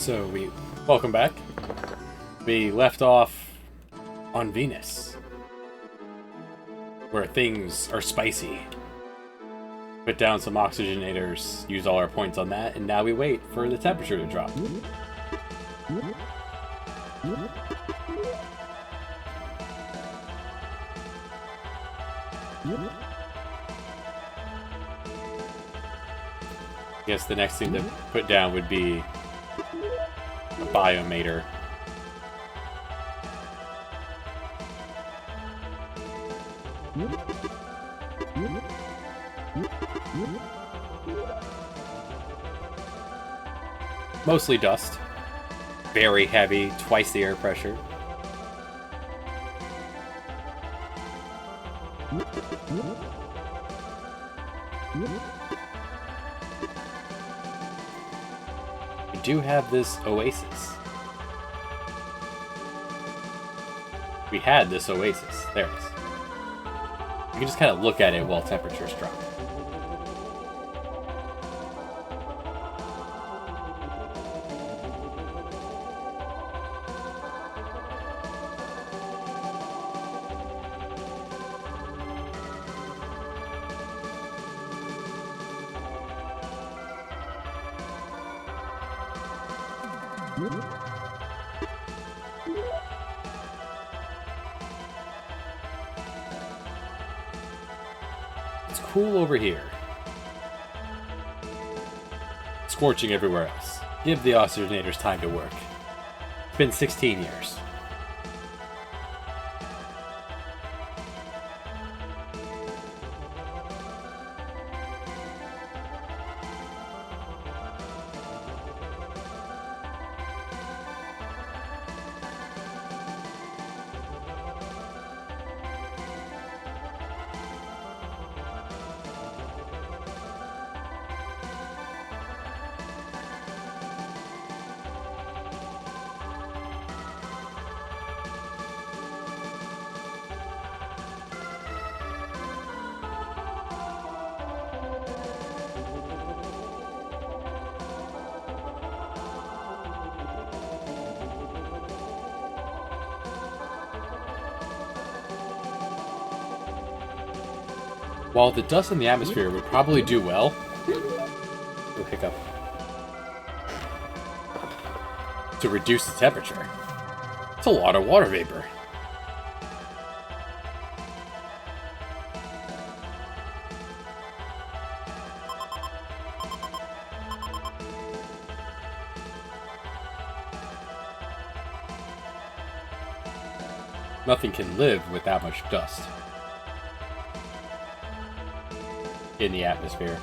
Welcome back. We left off on Venus, where things are spicy. Put down some oxygenators, use all our points on that, and now we wait for the temperature to drop. I guess the next thing to put down would be a biometer. Mostly dust. Very heavy, twice the air pressure. We do have this oasis. We had this oasis. There it is. You can just kind of look at it while temperatures drop. It's cool over here. Scorching everywhere else. Give the oxygenators time to work. It's been 16 years. While the dust in the atmosphere would probably do well, oh, hiccup, to reduce the temperature, it's a lot of water vapor. Nothing can live with that much dust in the atmosphere.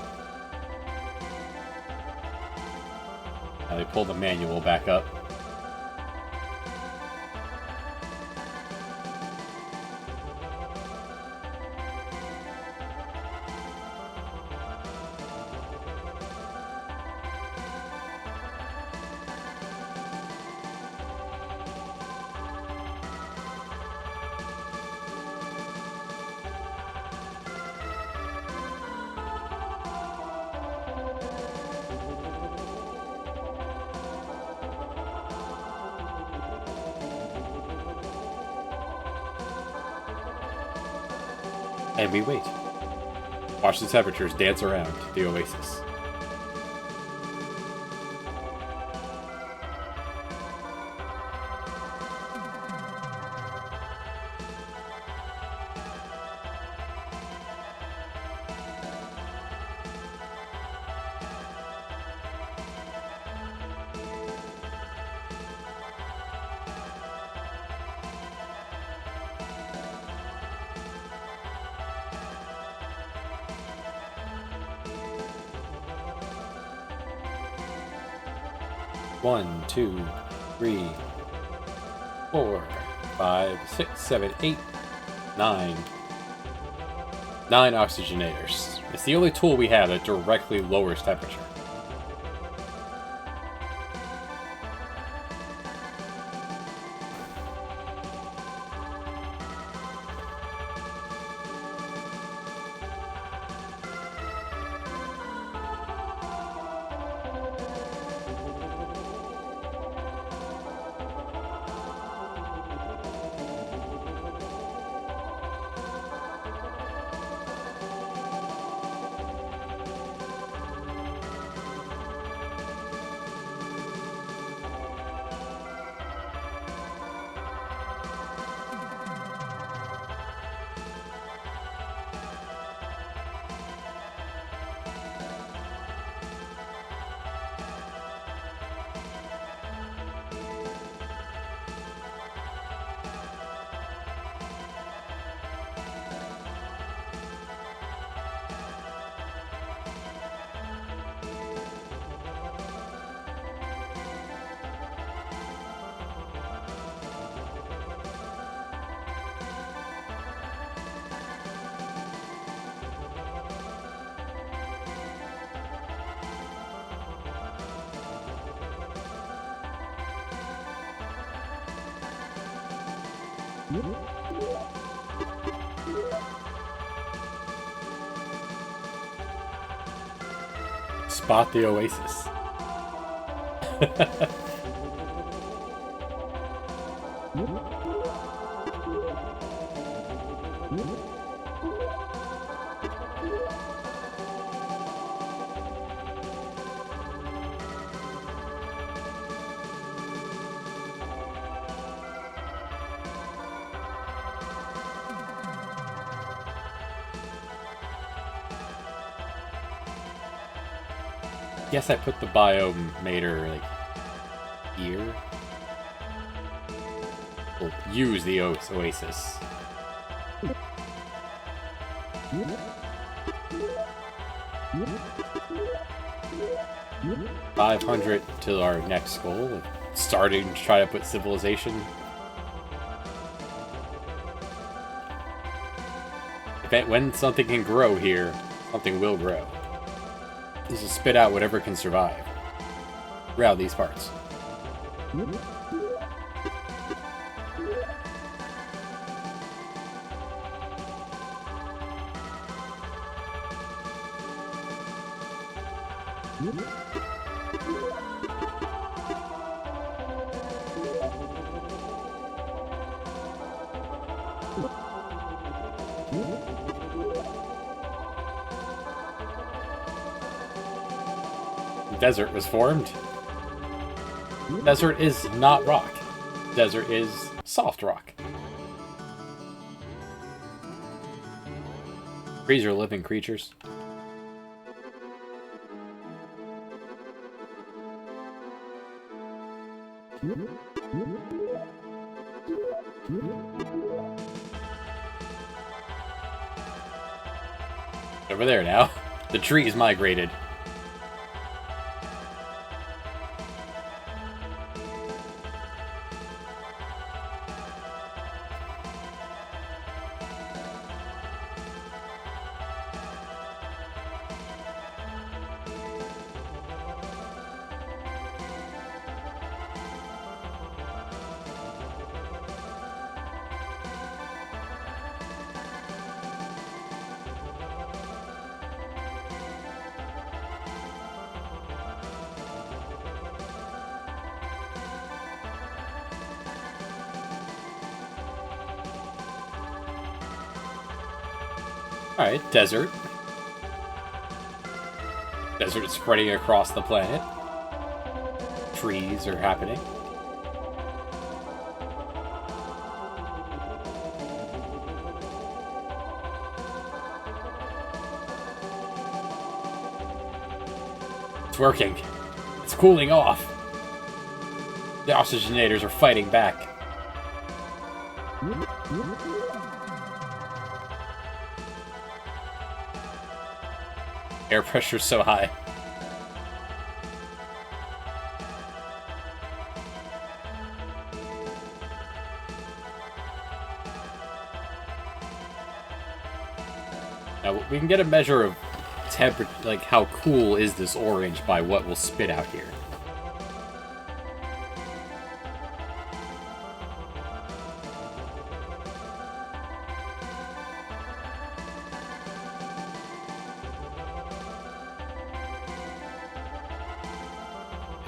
Now they pull the manual back up. And we wait. Watch the temperatures dance around the oasis. One, two, three, 4, 5, 6, 7, 8, 9. 9 oxygenators. It's the only tool we have that directly lowers temperature. Spot the oasis. Guess I put the biometer like here. We'll use the oasis. 500 to our next goal. Starting to try to put civilization. When something can grow here, something will grow. This will spit out whatever can survive around these parts. Desert was formed. Desert is not rock. Desert is soft rock. Trees are living creatures. Over there now. The trees migrated. Alright, desert. Desert is spreading across the planet. Trees are happening. It's working. It's cooling off. The oxygenators are fighting back. Air pressure's so high. Now we can get a measure of temperature, like how cool is this orange by what we'll spit out here.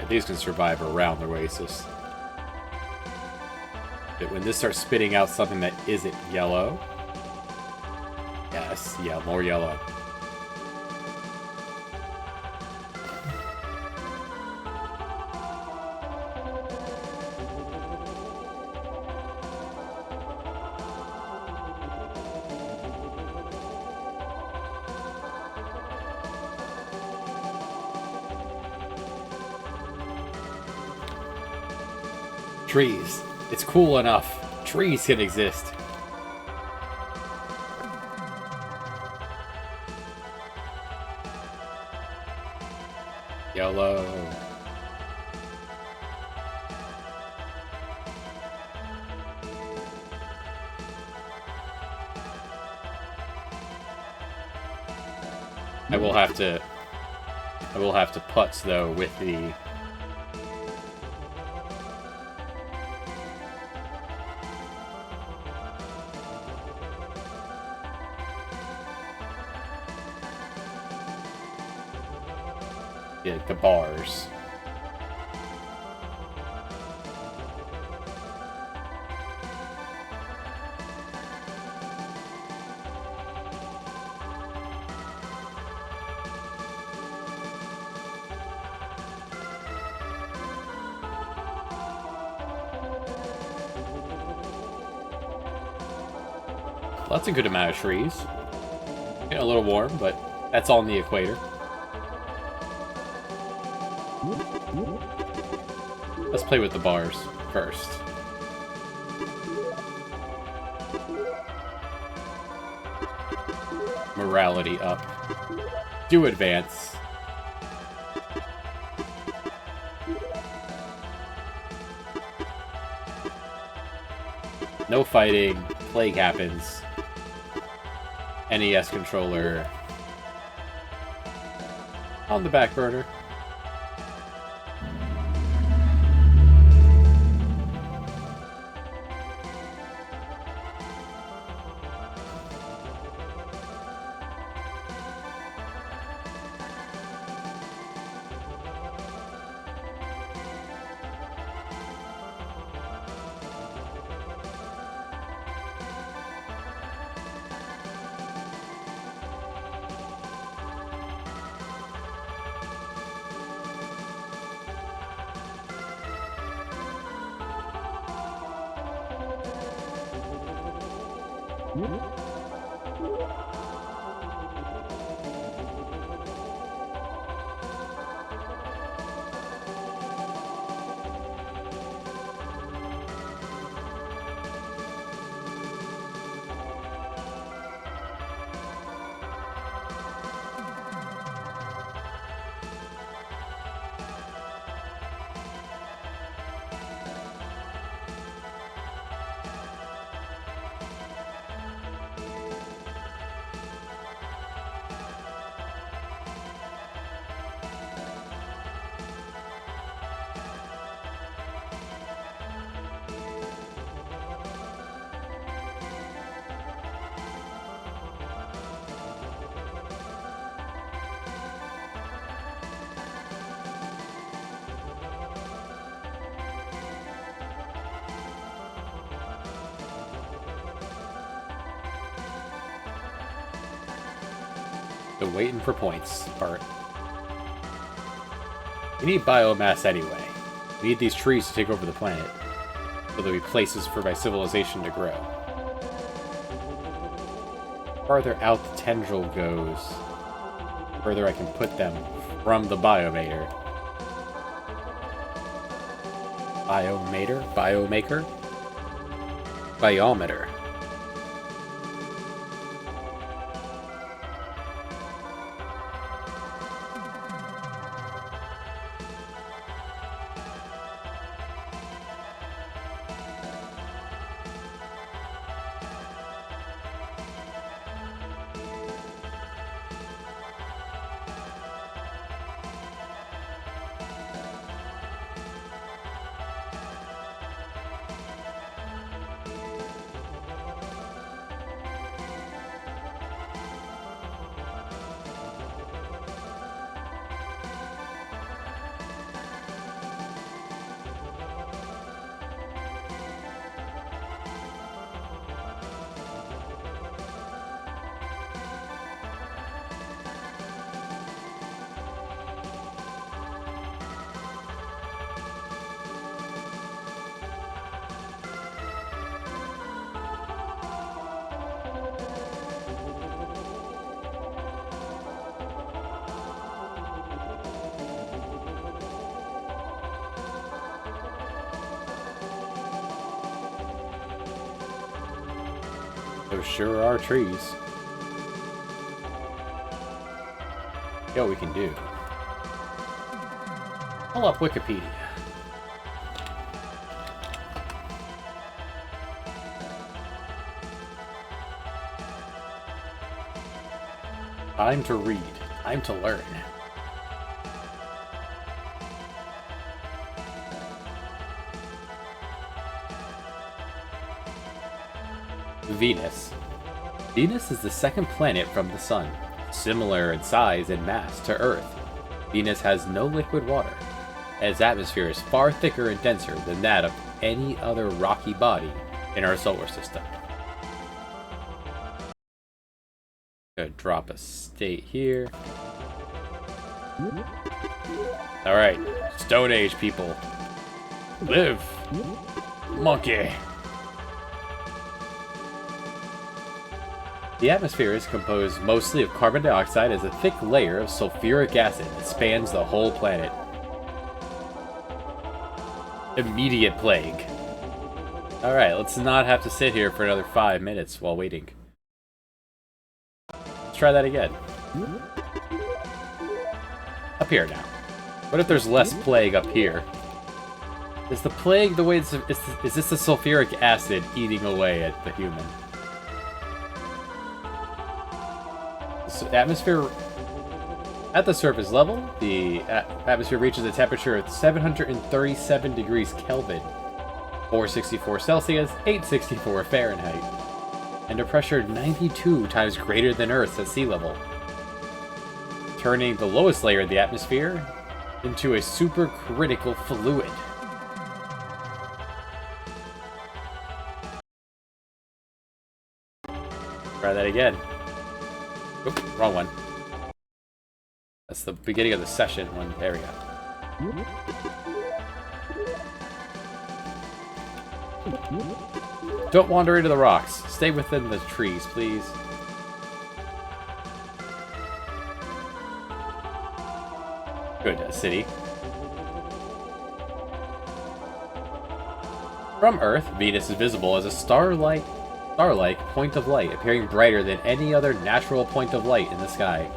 These can survive around the oasis. But when this starts spitting out something that isn't yellow... Yes, yeah, more yellow. Trees. It's cool enough. Trees can exist. Yellow. I will have to putz though with the Like the bars. Well, that's a good amount of trees. Getting a little warm, but that's all in the equator. Let's play with the bars first. Morality up. Do advance. No fighting. Plague happens. NES controller on the back burner. The waiting for points part. We need biomass anyway. We need these trees to take over the planet, so there'll be places for my civilization to grow. The farther out the tendril goes, the further I can put them from the biomaker. Biomaker? Biometer. There sure are trees. Yeah, we can do. Pull up Wikipedia. Time to read. Time to learn. Venus. Venus is the second planet from the Sun, similar in size and mass to Earth. Venus has no liquid water, and its atmosphere is far thicker and denser than that of any other rocky body in our solar system. Gonna drop a state here. Alright, Stone Age people. Live! Monkey! The atmosphere is composed mostly of carbon dioxide as a thick layer of sulfuric acid that spans the whole planet. Immediate plague. Alright, let's not have to sit here for another 5 minutes while waiting. Let's try that again. Up here now. What if there's less plague up here? Is the plague the way is this the sulfuric acid eating away at the human? The atmosphere at the surface level, the atmosphere reaches a temperature of 737 degrees Kelvin, 464 Celsius, 864 Fahrenheit, and a pressure 92 times greater than Earth's at sea level, turning the lowest layer of the atmosphere into a supercritical fluid. Try that again. Oop, wrong one. That's the beginning of the session one. There we go. Don't wander into the rocks. Stay within the trees, please. Good, a city. From Earth, Venus is visible as a star-like point of light, appearing brighter than any other natural point of light in the sky.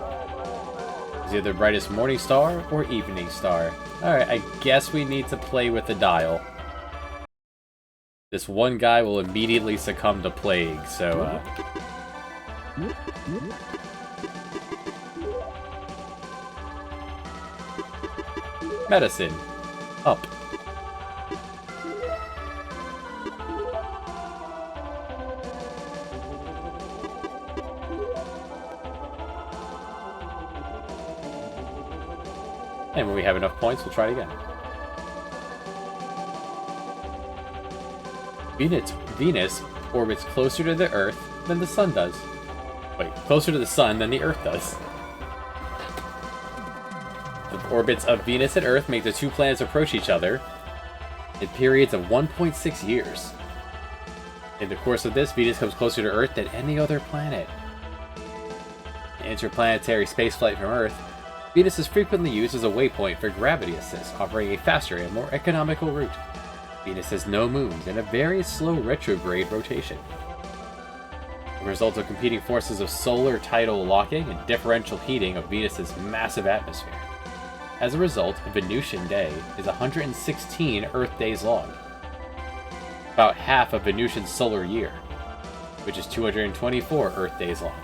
It's either the brightest morning star or evening star. Alright, I guess we need to play with the dial. This one guy will immediately succumb to plague, so, medicine. Up. And when we have enough points, we'll try it again. Venus orbits closer to the Earth than the Sun does. Wait, closer to the Sun than the Earth does. The orbits of Venus and Earth make the two planets approach each other in periods of 1.6 years. In the course of this, Venus comes closer to Earth than any other planet. In interplanetary spaceflight from Earth, Venus is frequently used as a waypoint for gravity assist, offering a faster and more economical route. Venus has no moons and a very slow retrograde rotation. The result of competing forces of solar tidal locking and differential heating of Venus's massive atmosphere. As a result, a Venusian day is 116 Earth days long, about half of Venusian's solar year, which is 224 Earth days long.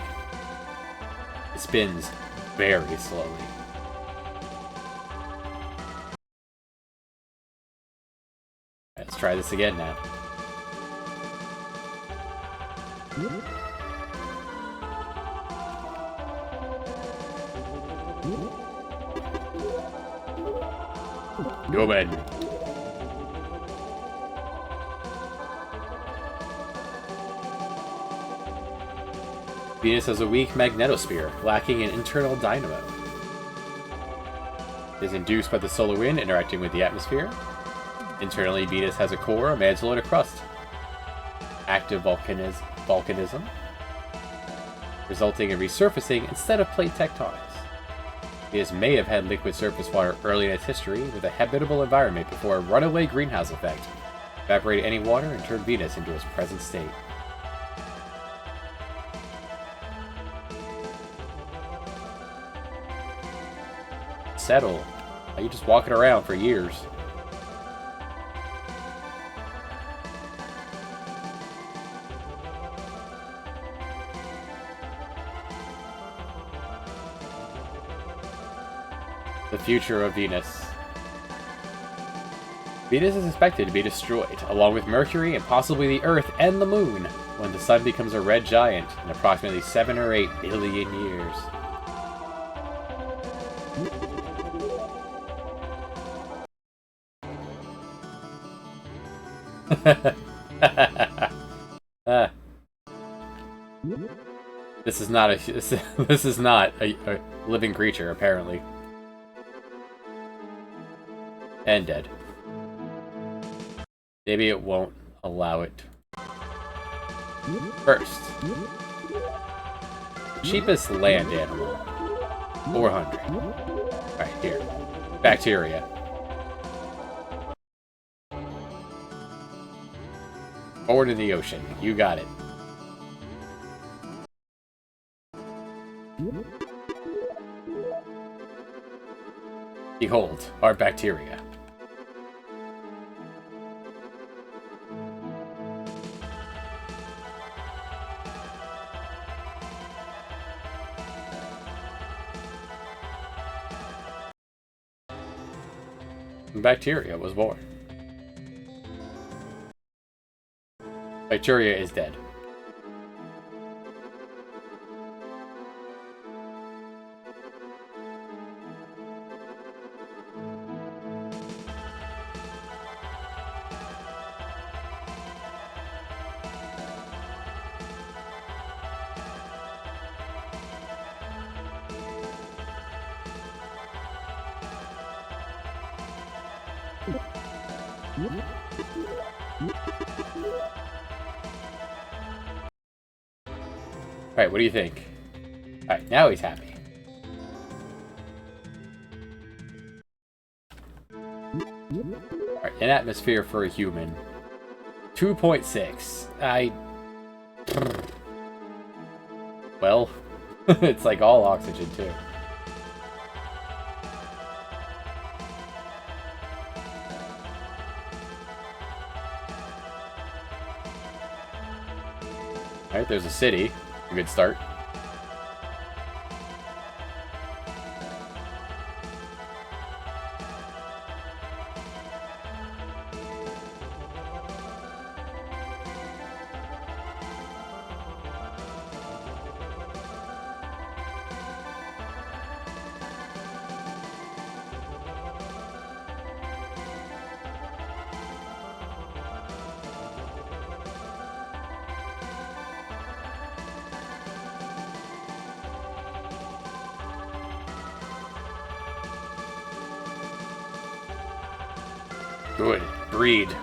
It spins very slowly. Let's try this again now. Go ahead. Venus has a weak magnetosphere, lacking an internal dynamo. It is induced by the solar wind interacting with the atmosphere. Internally, Venus has a core, a mantle, and a crust. Active volcanism, resulting in resurfacing instead of plate tectonics. Venus may have had liquid surface water early in its history with a habitable environment before a runaway greenhouse effect evaporated any water and turned Venus into its present state. Settle. Are you just walking around for years? The future of Venus. Venus is expected to be destroyed, along with Mercury and possibly the Earth and the Moon, when the Sun becomes a red giant in approximately 7 or 8 billion years. uh, this is not a this is not a living creature, apparently. And dead. Maybe it won't allow it. First, cheapest land animal, 400. Alright, here. Bacteria. Forward in the ocean. You got it. Behold, our bacteria. Bacteria was born. Bacteria is dead. Alright, what do you think? Alright, now he's happy. Alright, an atmosphere for a human. 2.6. Well, it's like all oxygen, too. Alright, there's a city. A good start. Good. Breed.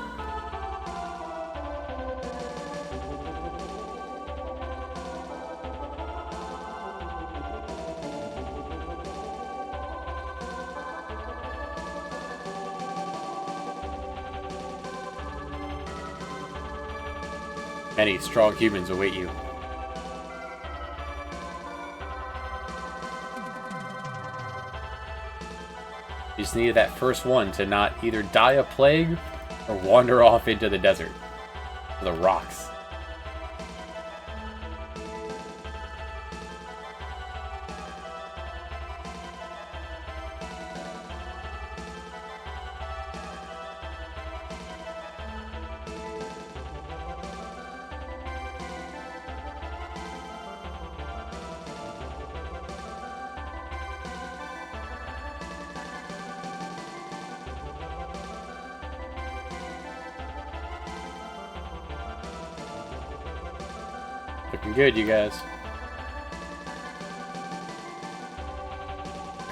Many strong humans await you. You just needed that first one to not either die of plague or wander off into the desert. The rocks. Looking good, you guys.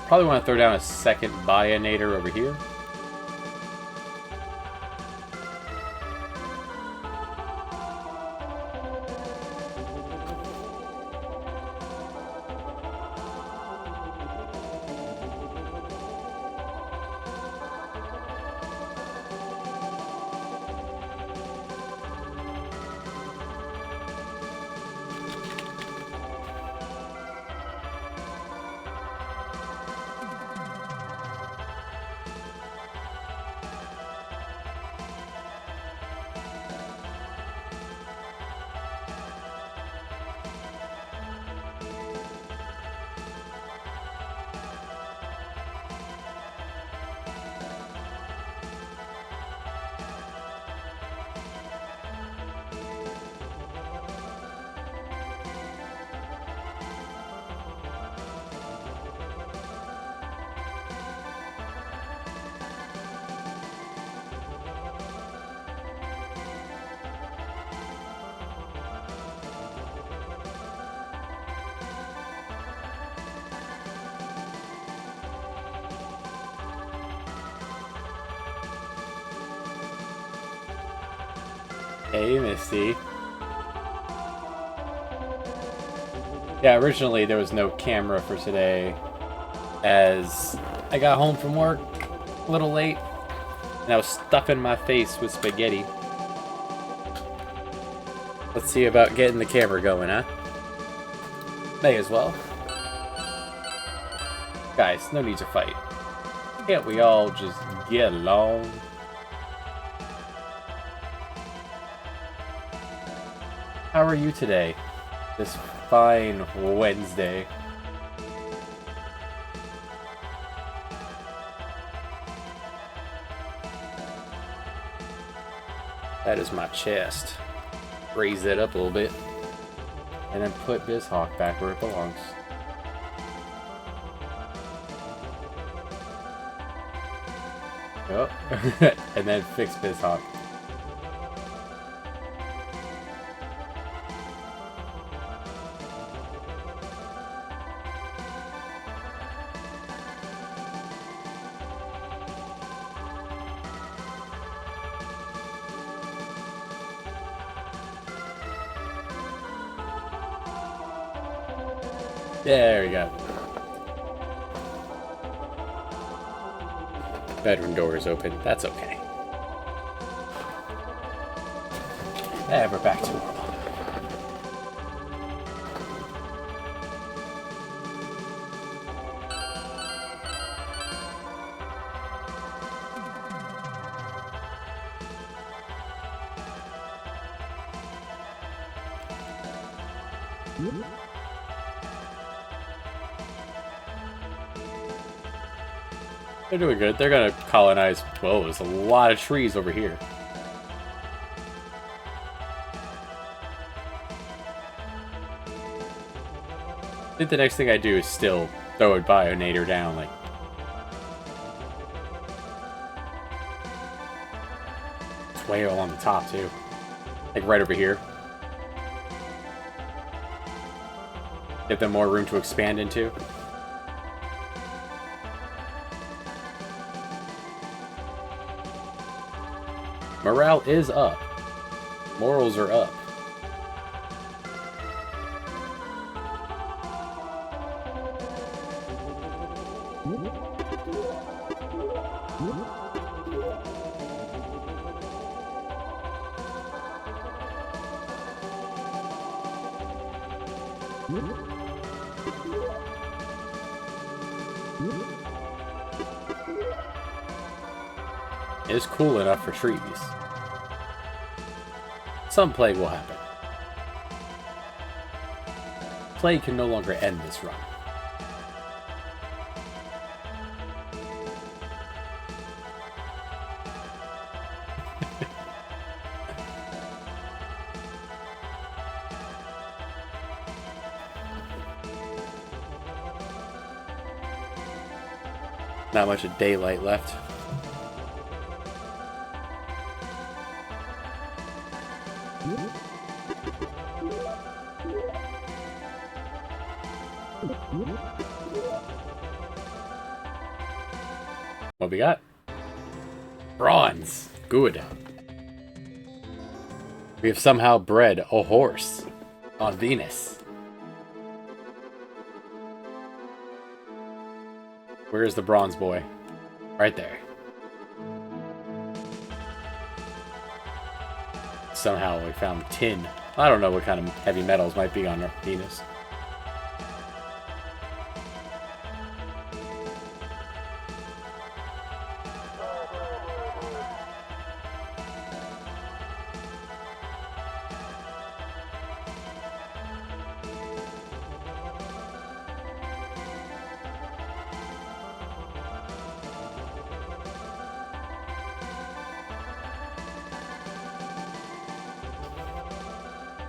Probably want to throw down a second Bionator over here. Hey, Misty. Yeah, originally there was no camera for today, as I got home from work a little late, and I was stuffing my face with spaghetti. Let's see about getting the camera going, huh? May as well. Guys, no need to fight. Can't we all just get along? How are you today? This fine Wednesday. That is my chest. Raise it up a little bit. And then put BizHawk back where it belongs. Oh. And then fix BizHawk. There we go. Bedroom door is open. That's okay. And we're back to normal. They're doing good. They're gonna colonize. Whoa, there's a lot of trees over here. I think the next thing I do is still throw a bionator down, like. It's way along the top, too. Like right over here. Give them more room to expand into. Morale is up. Morals are up. It's cool enough for trees. Some plague will happen. Plague can no longer end this run. Not much of daylight left. What we got? Bronze. Good. We have somehow bred a horse on Venus. Where's the bronze boy? Right there. Somehow we found tin. I don't know what kind of heavy metals might be on Venus.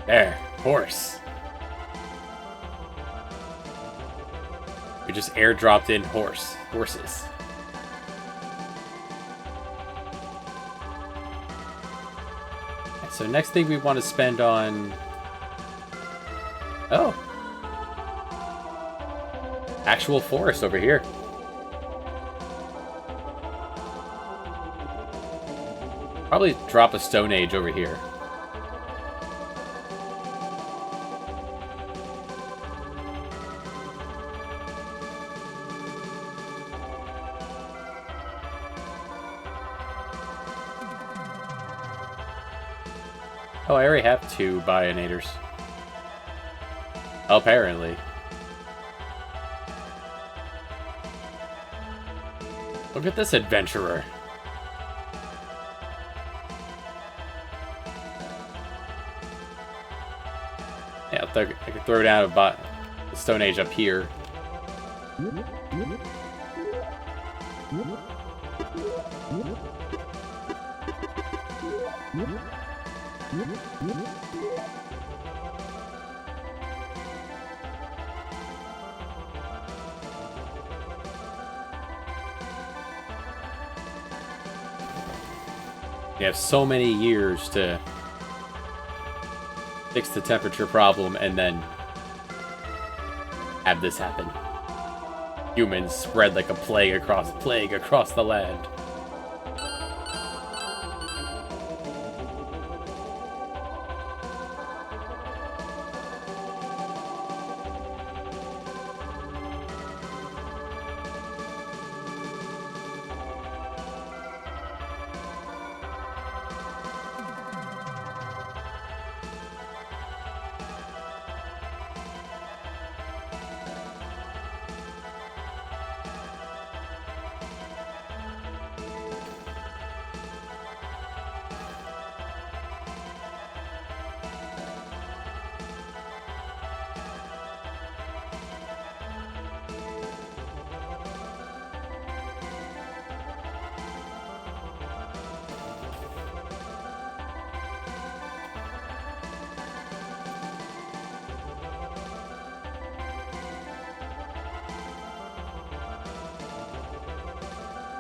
There, horse. We just airdropped in horses. So next thing we want to spend on... Oh. Actual forest over here. Probably drop a Stone Age over here. Oh, I already have 2 Bionators. Apparently. Look at this adventurer. Yeah, I could throw down the Stone Age up here. You have so many years to fix the temperature problem and then have this happen. Humans spread like a plague across the land.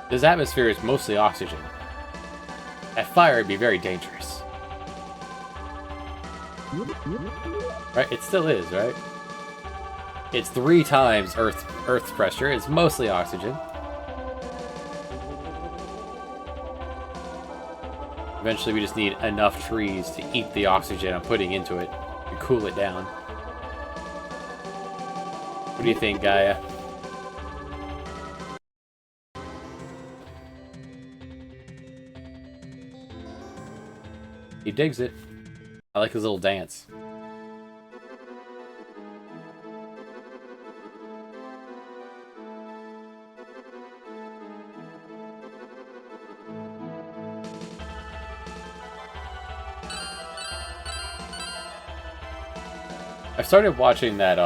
This atmosphere is mostly oxygen. That fire would be very dangerous. Right? It still is, right? It's 3 times Earth's pressure. It's mostly oxygen. Eventually we just need enough trees to eat the oxygen I'm putting into it and cool it down. What do you think, Gaia? He digs it. I like his little dance. I started watching that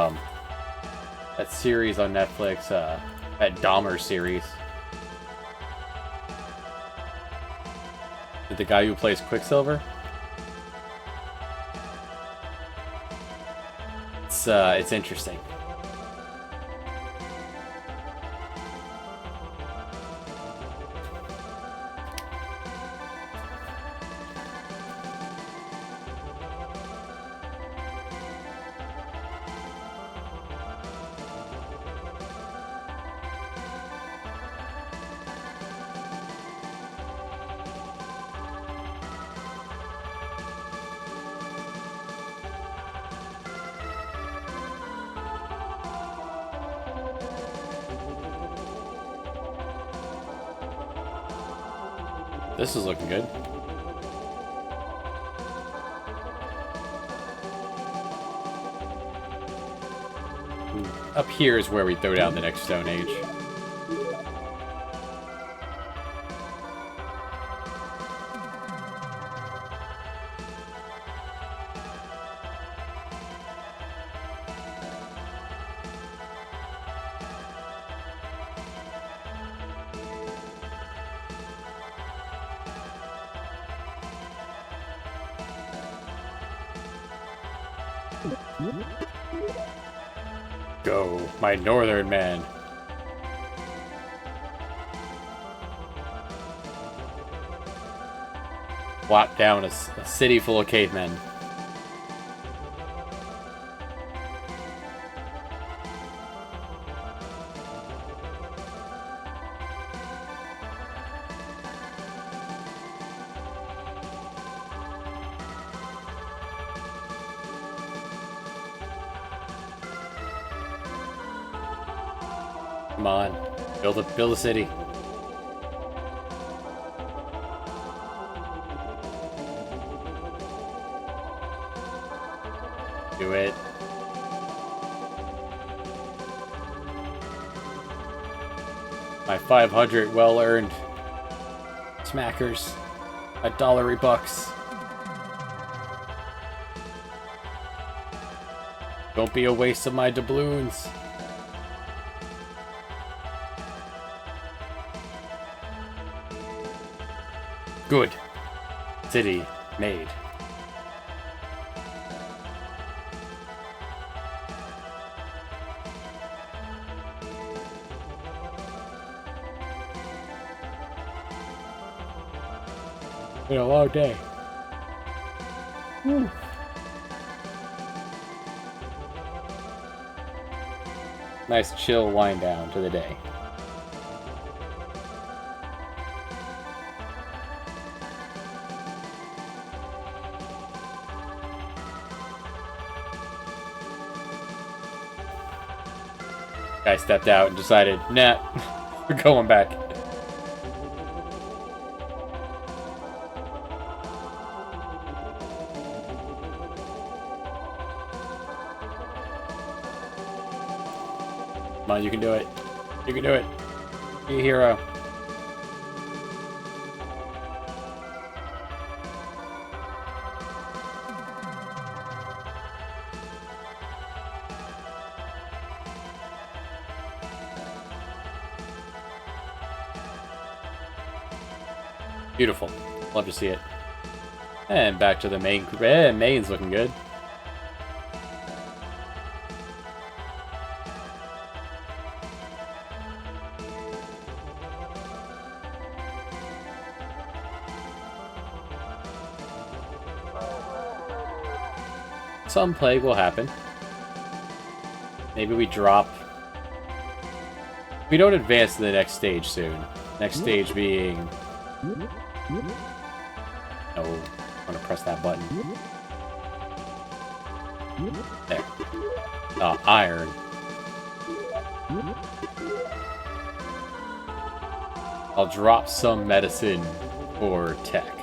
that series on Netflix, that Dahmer series. With the guy who plays Quicksilver. It's interesting. This is looking good. Up here is where we throw down the next Stone Age. Go, my northern man. Plop down a city full of cavemen. Come on, build a city. My 500 well-earned smackers. A $1 bucks. Don't be a waste of my doubloons. Good. City made. Been a long day. Whew. Nice chill wind down to the day. Guy stepped out and decided, nah, we're going back. Come on, you can do it. You can do it. Be a hero. Beautiful. Love to see it. And back to the main. Main's looking good. Some plague will happen. Maybe we drop. We don't advance to the next stage soon. Next stage being. No, I want to press that button. There. Iron. I'll drop some medicine for tech.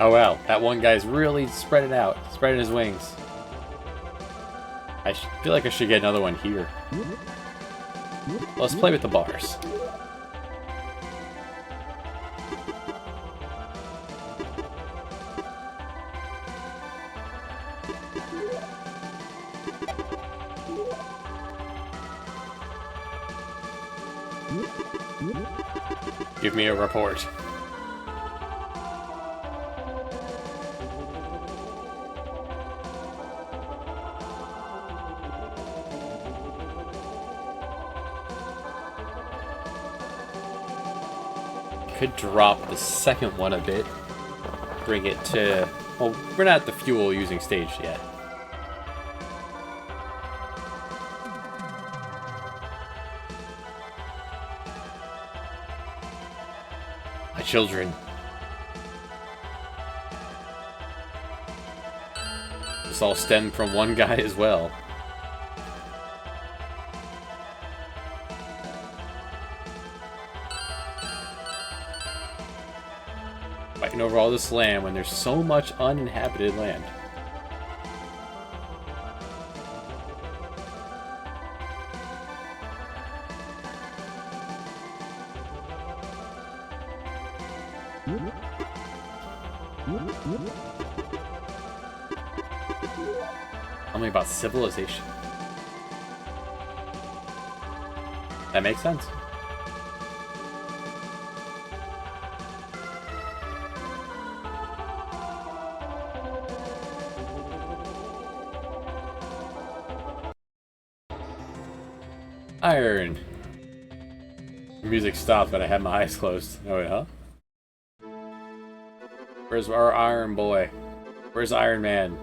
Oh wow, that one guy's really spreading out, spreading his wings. I feel like I should get another one here. Let's play with the bars. Give me a report. Could drop the second one a bit. Bring it to... Well, we're not at the fuel using stage yet. My children. This all stemmed from one guy as well. Fighting over all this land when there's so much uninhabited land. Tell me about civilization. That makes sense. Iron. The music stopped, but I had my eyes closed. Oh, wait, huh? Where's our Iron Boy? Where's Iron Man?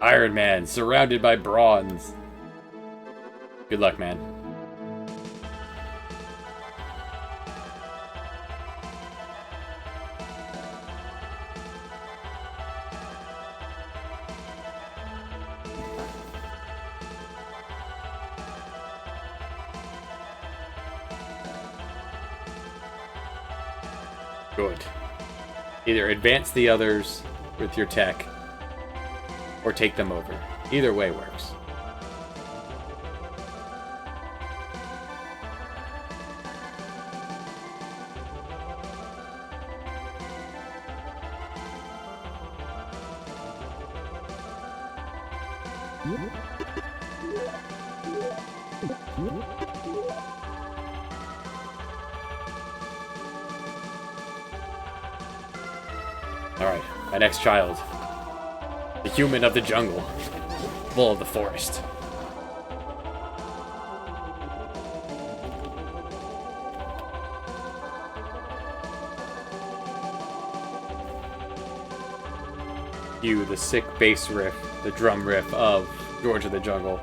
Iron Man, surrounded by bronze. Good luck, man. Good. Either advance the others with your tech, or take them over. Either way works. Alright, my next child. The human of the jungle. Bull of the forest. You, the sick bass riff, the drum riff of George of the Jungle.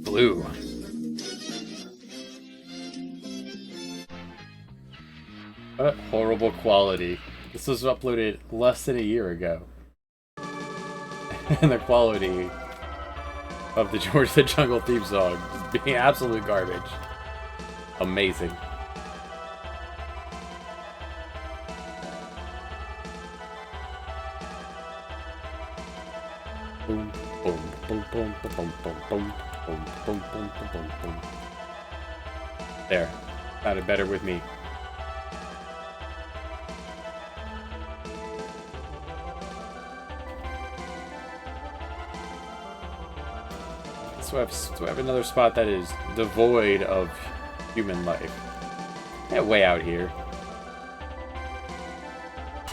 Blue. What horrible quality. This was uploaded less than a year ago. And the quality of the George of the Jungle theme song is being absolute garbage. Amazing. Boom, boom, boom, boom, boom, boom, boom, boom. Boom, boom, boom, boom, boom, boom. There. Sounded better with me. So I have another spot that is devoid of human life. Yeah, way out here.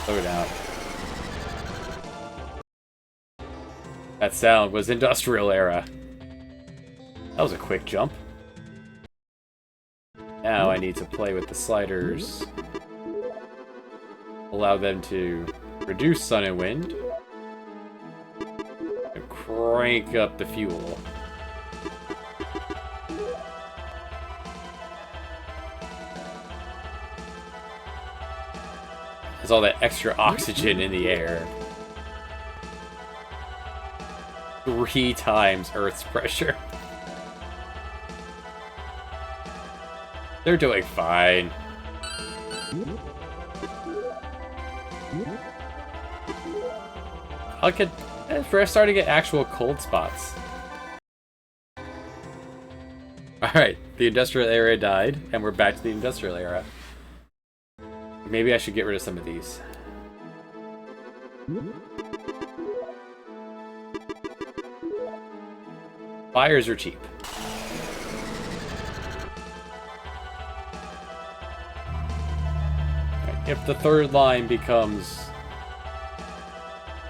Slow down. That sound was industrial era. That was a quick jump. Now I need to play with the sliders. Allow them to reduce sun and wind. And crank up the fuel. There's all that extra oxygen in the air. 3 times Earth's pressure. They're doing fine. I'll get first starting to get actual cold spots. Alright, the industrial era died, and we're back to the industrial era. Maybe I should get rid of some of these. Fires are cheap. If the third line becomes...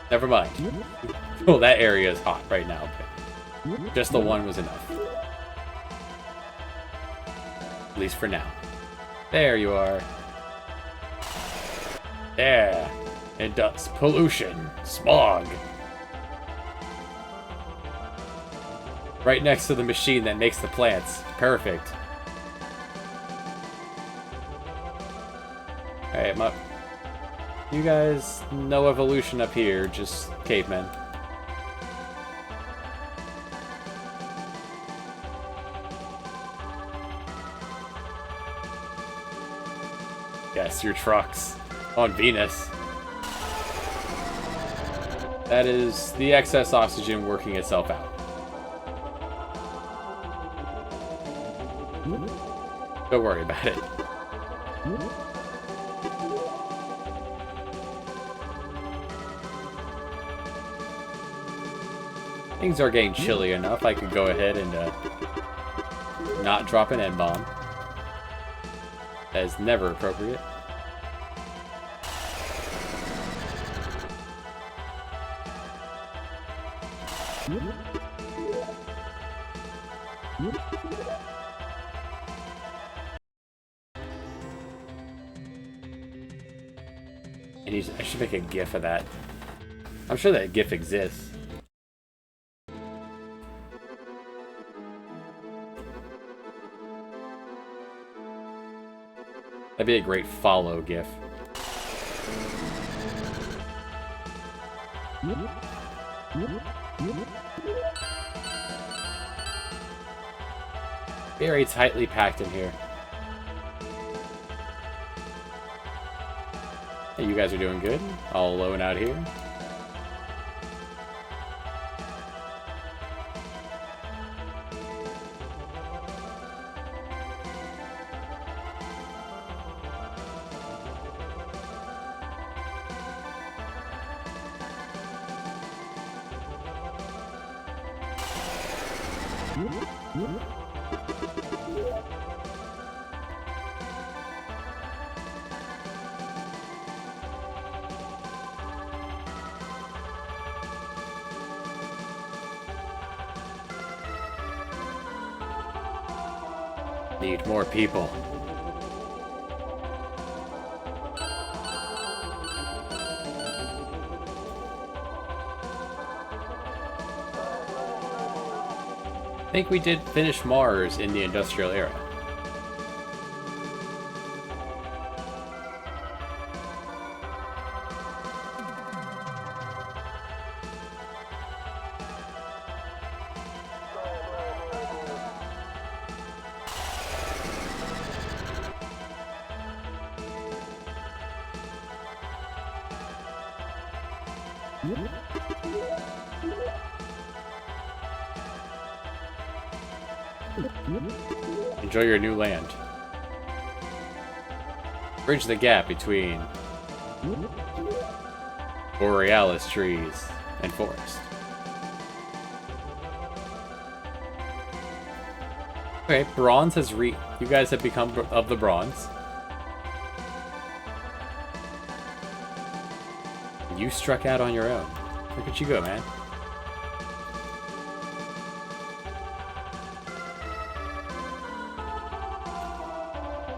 Never mind. Oh, that area is hot right now, but just the one was enough. At least for now. There you are. There. It does. Pollution. Smog. Right next to the machine that makes the plants. Perfect. Alright, you guys, no evolution up here, just cavemen. Yes, your trucks on Venus. That is the excess oxygen working itself out. Don't worry about it. Things are getting chilly enough. I could go ahead and not drop an N-bomb. That is never appropriate. And I should make a GIF of that. I'm sure that GIF exists. That'd be a great follow GIF. Very tightly packed in here. Hey, you guys are doing good. All alone out here. Need more people. I think we did finish Mars in the industrial era. Enjoy your new land. Bridge the gap between borealis trees and forest. Okay, bronze has you guys have become of the bronze. You struck out on your own. Look at you go, man.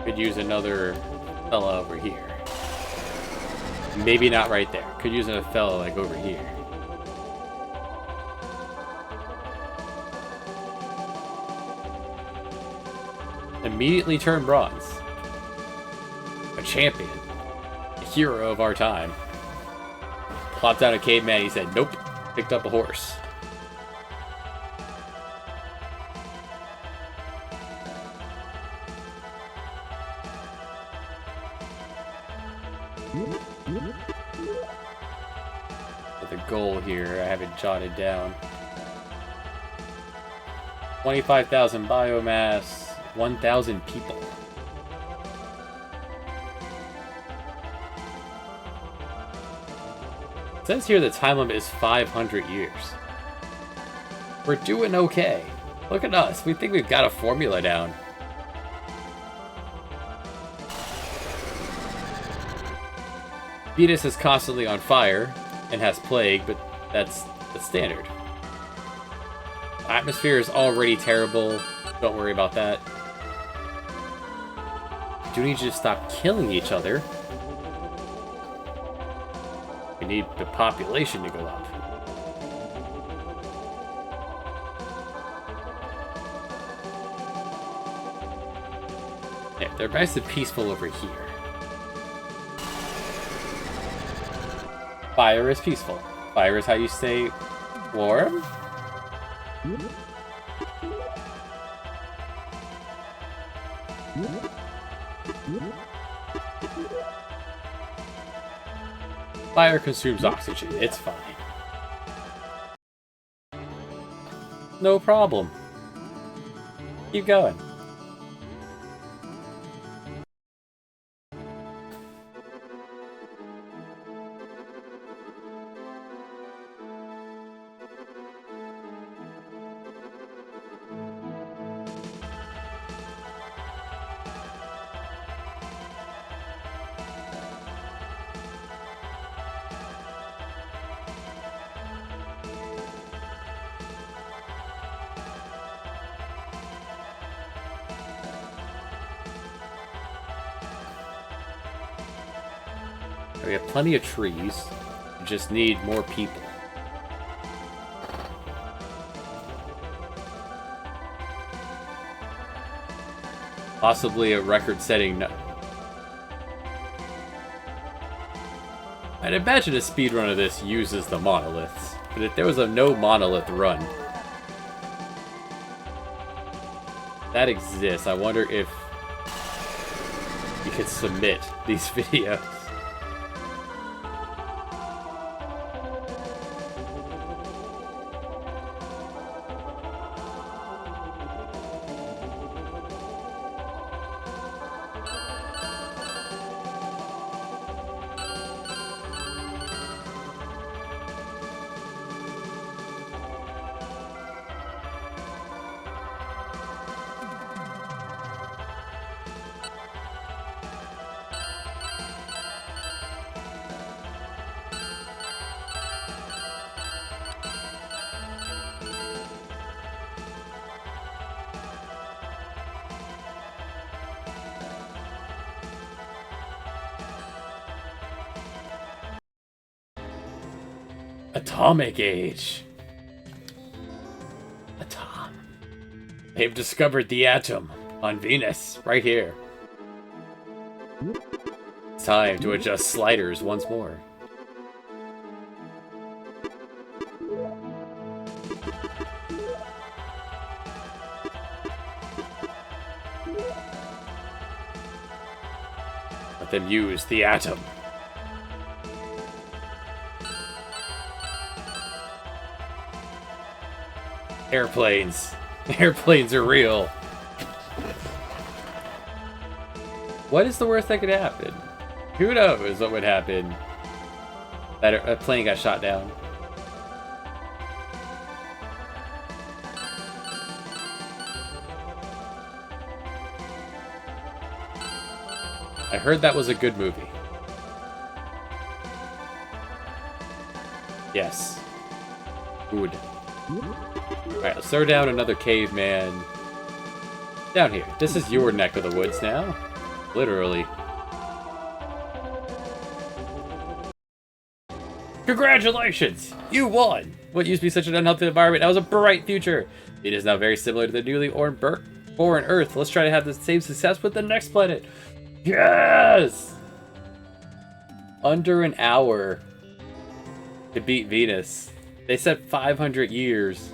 Could use another fella over here. Maybe not right there. Could use a fella like over here. Immediately turn bronze. A champion. A hero of our time. Plopped down a caveman, he said, nope. Picked up a horse. The goal here, I have it jotted down. 25,000 biomass, 1,000 people. It says here the time limit is 500 years. We're doing okay. Look at us. We think we've got a formula down. Venus is constantly on fire and has plague, but that's the standard. Atmosphere is already terrible. Don't worry about that. We do need you to stop killing each other. We need the population to go up. Yeah, they're nice and peaceful over here. Fire is peaceful. Fire is how you stay warm? Fire consumes oxygen. It's fine. No problem. Keep going. We have plenty of trees. We just need more people. Possibly a record-setting... I'd imagine a speedrun of this uses the monoliths. But if there was a no monolith run... that exists. I wonder if... you could submit these videos. Atomic Age. Atom. They've discovered the atom on Venus, right here. It's time to adjust sliders once more. Let them use the atom. Airplanes. Airplanes are real. What is the worst that could happen? Who knows what would happen? That a plane got shot down. I heard that was a good movie. Yes. Good. Alright, let's throw down another caveman. Down here. This is your neck of the woods now. Literally. Congratulations! You won! What used to be such an unhealthy environment now is a bright future. It is now very similar to the newly born Earth. Let's try to have the same success with the next planet. Yes! Under an hour to beat Venus. They said 500 years.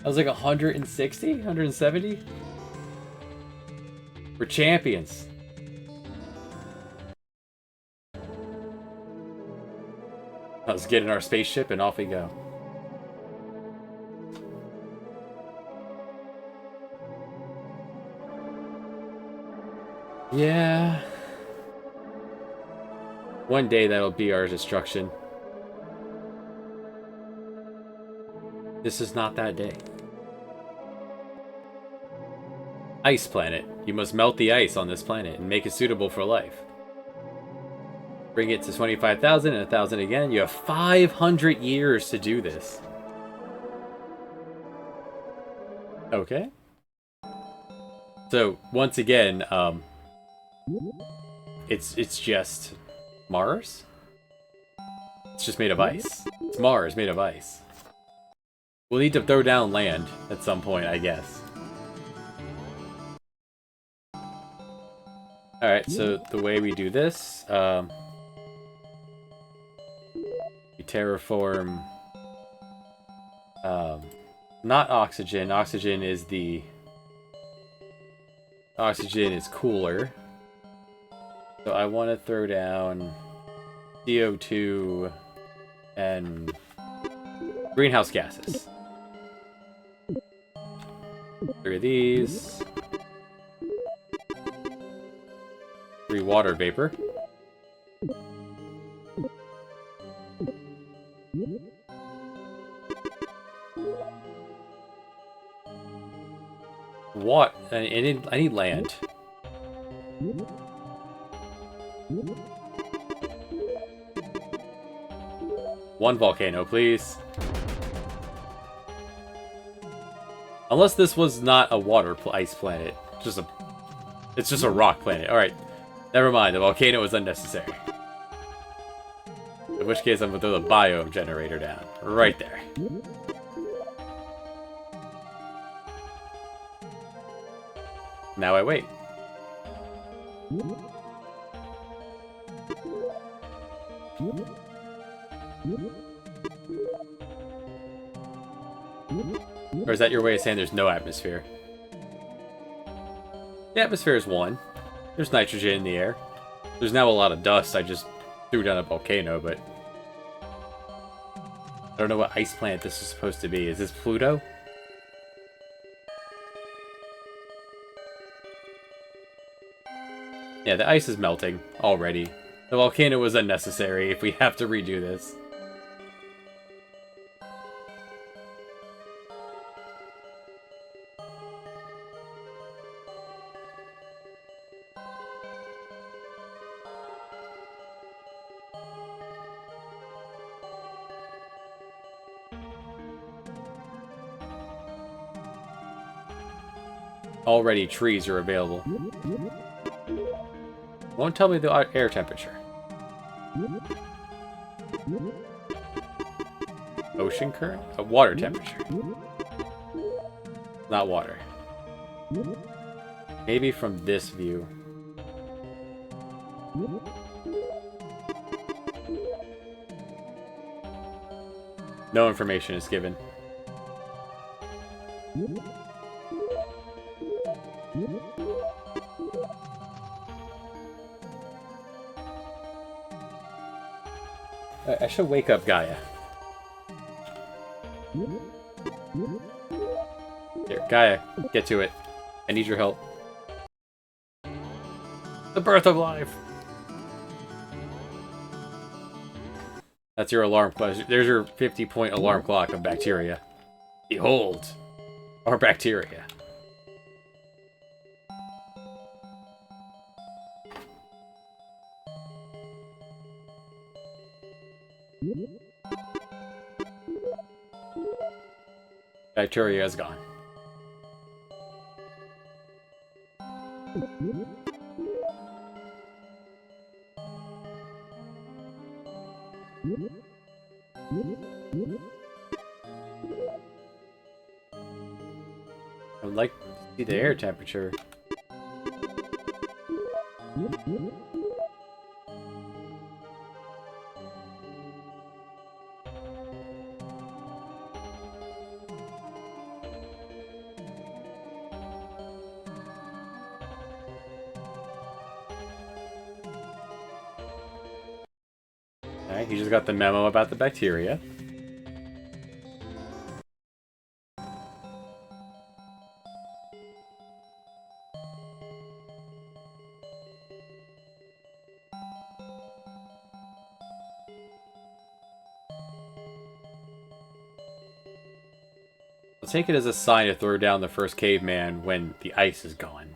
I was like 160? 170? We're champions. Let's get in our spaceship and off we go. Yeah. One day that'll be our destruction. This is not that day. Ice planet. You must melt the ice on this planet and make it suitable for life. Bring it to 25,000 and 1,000 again. You have 500 years to do this. Okay. So, once again, it's just Mars? It's just made of ice. It's Mars made of ice. We'll need to throw down land at some point, I guess. Alright, so the way we do this, we terraform, not oxygen. Oxygen is cooler. So I want to throw down CO2 and greenhouse gases. 3 of these. 3 water vapor. What? I need land. One volcano, please. Unless this was not a ice planet, it's just a rock planet. All right, never mind. The volcano was unnecessary. In which case, I'm gonna throw the biome generator down right there. Now I wait. Or is that your way of saying there's no atmosphere? The atmosphere is 1. There's nitrogen in the air. There's now a lot of dust. I just threw down a volcano, but I don't know what ice planet this is supposed to be. Is this Pluto? Yeah, the ice is melting already. The volcano was unnecessary if we have to redo this. Already trees are available. Won't tell me the air temperature. Ocean current? Water temperature. Not water. Maybe from this view. No information is given. I should wake up Gaia. Here, Gaia, get to it. I need your help. The birth of life! That's your alarm clock. There's your 50-point alarm clock of bacteria. Behold, our bacteria. Bacteria is gone. I would like to see the air temperature. Alright, he just got the memo about the bacteria. I'll take it as a sign to throw down the first caveman when the ice is gone.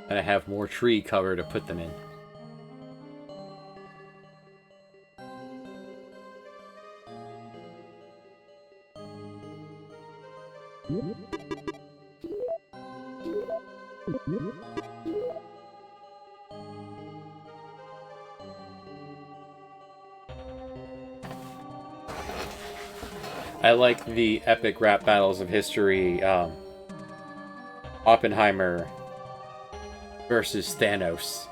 And I have more tree cover to put them in. I like the epic rap battles of history. Oppenheimer versus Thanos.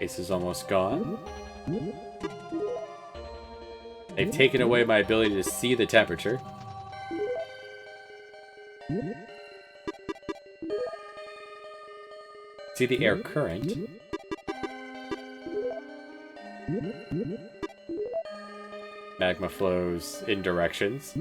Ace is almost gone. They've taken away my ability to see the temperature. See the air current. Magma flows in directions.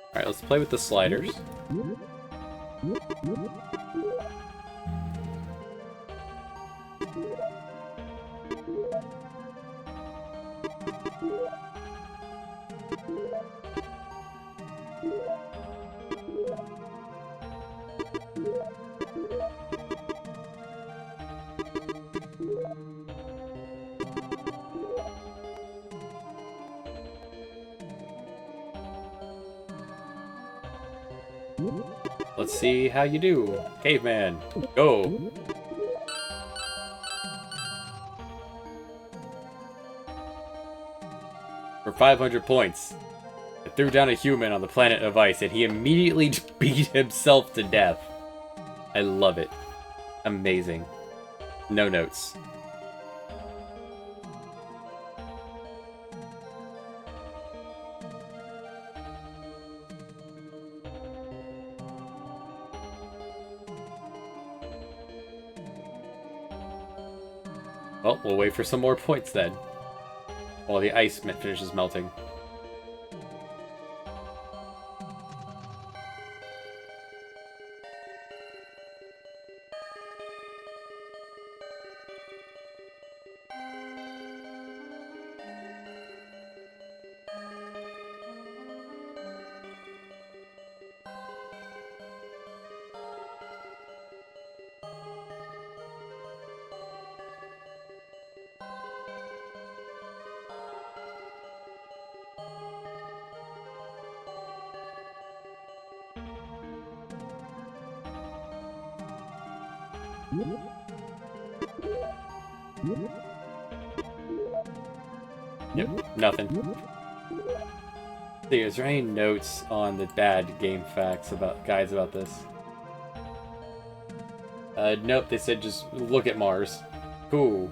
Alright, let's play with the sliders. Let's see how you do. Caveman, go! For 500 points, I threw down a human on the planet of ice and he immediately beat himself to death. I love it. Amazing. No notes. Well, we'll wait for some more points then, while the ice finishes melting. Yep, nothing. See, is there any notes on the bad game facts about guides about this? Nope, they said just look at Mars. Cool.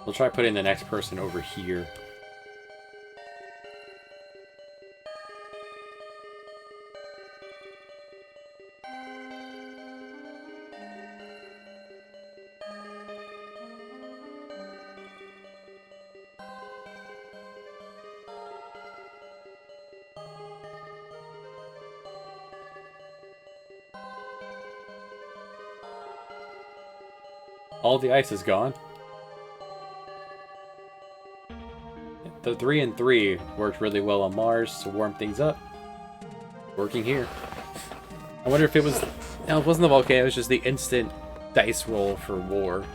We'll try putting the next person over here. All the ice is gone. The 3 and 3 worked really well on Mars to warm things up. Working here. I wonder if it was No, it wasn't the volcano, it was just the instant dice roll for war.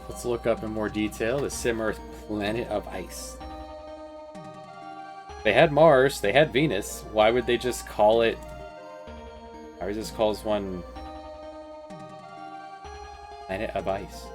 Let's look up in more detail the SimEarth planet of ice. They had Mars, they had Venus. Why would they just call it... Why would just calls one planet of ice?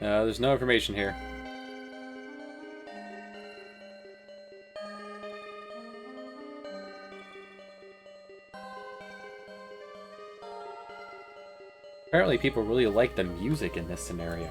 There's no information here. Apparently people really like the music in this scenario.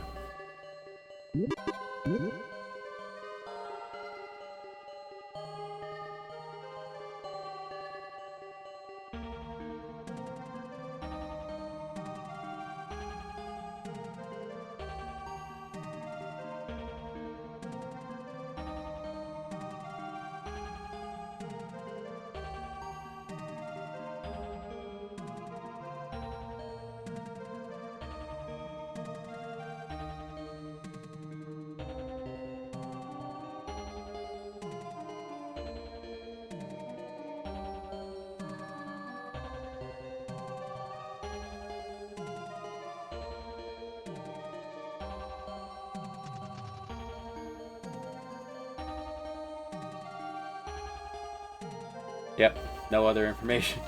Yep, no other information.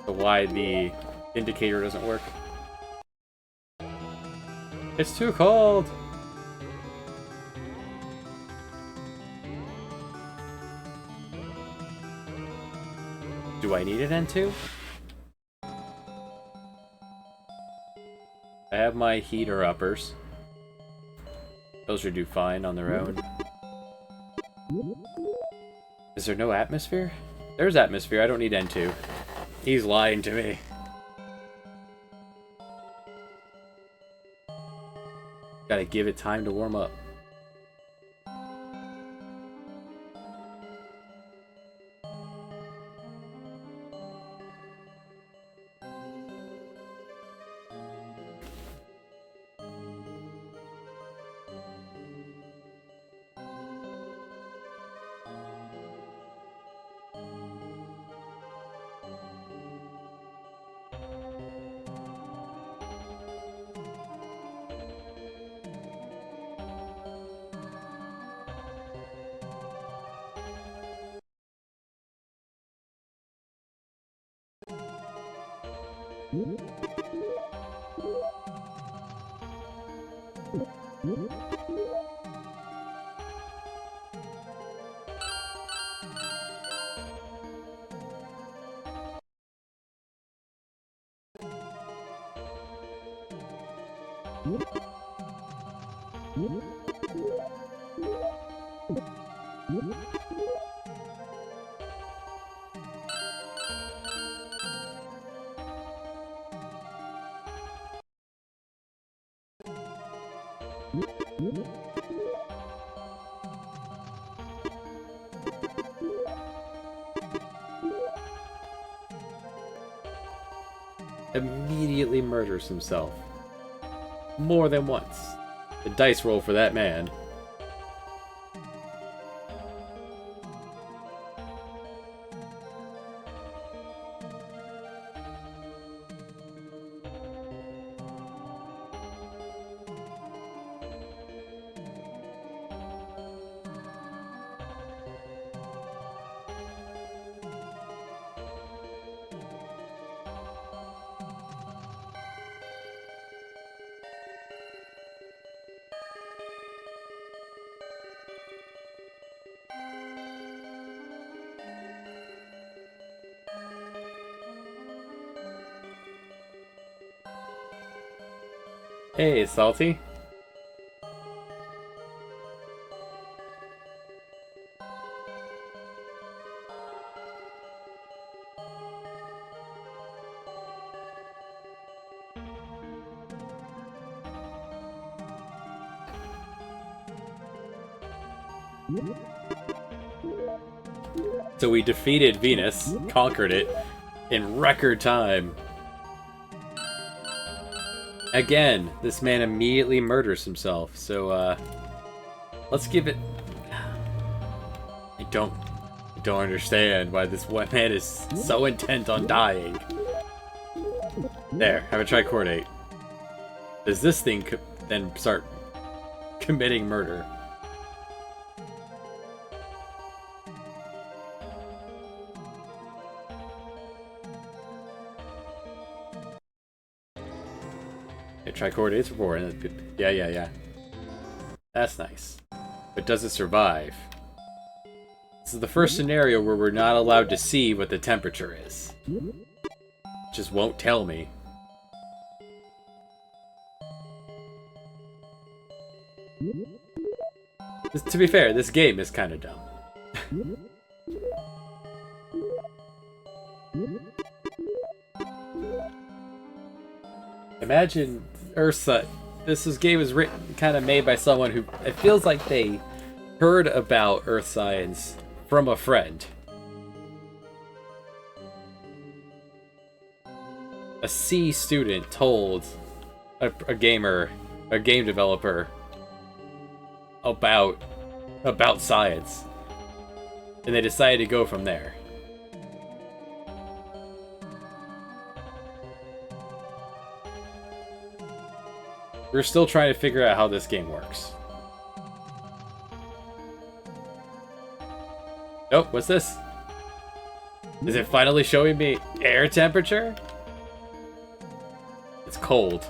So why the indicator doesn't work. It's too cold! Do I need an N2? I have my heater uppers. Those should do fine on their own. Is there no atmosphere? There's atmosphere, I don't need N2. He's lying to me. Gotta give it time to warm up. Immediately murders himself. More than once. The dice roll for that man. Hey, Salty. So we defeated Venus, conquered it, in record time. Again, this man immediately murders himself, so, let's give it... I don't understand why this one man is so intent on dying. There, have a trichordate. Does this thing then start committing murder? Trichordates before. Yeah. That's nice. But does it survive? This is the first scenario where we're not allowed to see what the temperature is. Just won't tell me. To be fair, this game is kind of dumb. Imagine Ursa. Game was written, kind of made by someone who it feels like they heard about Earth science from a friend. A C student told a game developer about science, and they decided to go from there. We're still trying to figure out how this game works. Oh, what's this? Is it finally showing me air temperature? It's cold.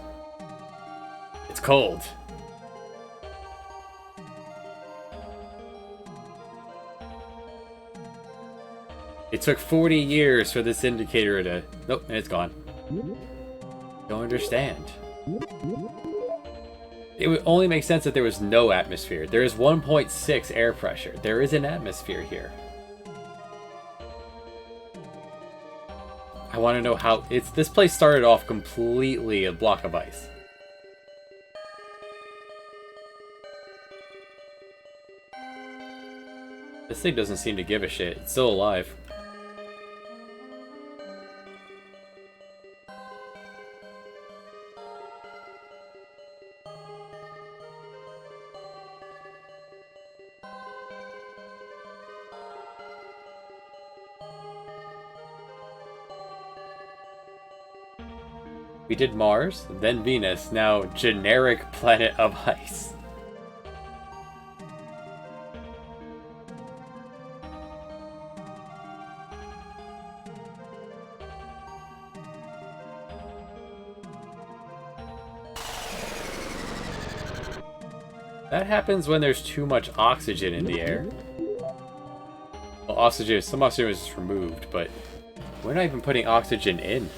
It's cold. It took 40 years for this indicator to... Nope, and it's gone. Don't understand. It would only make sense if there was no atmosphere. There is 1.6 air pressure. There is an atmosphere here. I want to know how... This place started off completely a block of ice. This thing doesn't seem to give a shit. It's still alive. We did Mars, then Venus, now generic planet of ice. That happens when there's too much oxygen in the air. Well, some oxygen is removed, but we're not even putting oxygen in.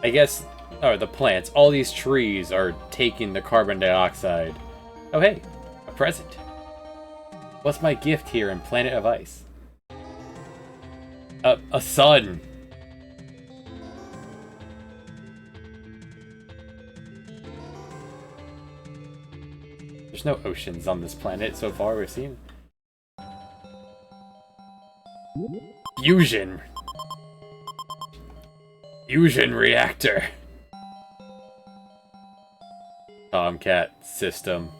I guess, the plants, all these trees are taking the carbon dioxide. Oh hey, a present. What's my gift here in Planet of Ice? A sun. There's no oceans on this planet so far we've seen. Fusion. Fusion reactor. Tomcat System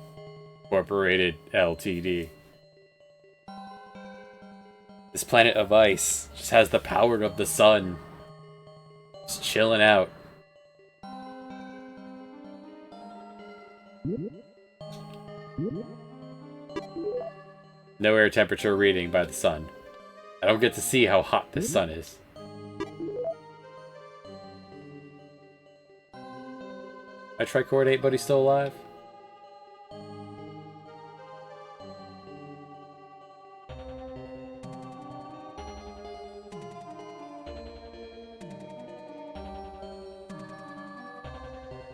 Incorporated Ltd. This planet of ice just has the power of the sun. Just chilling out. No air temperature reading by the sun. I don't get to see how hot this sun is. My trichordate buddy's still alive?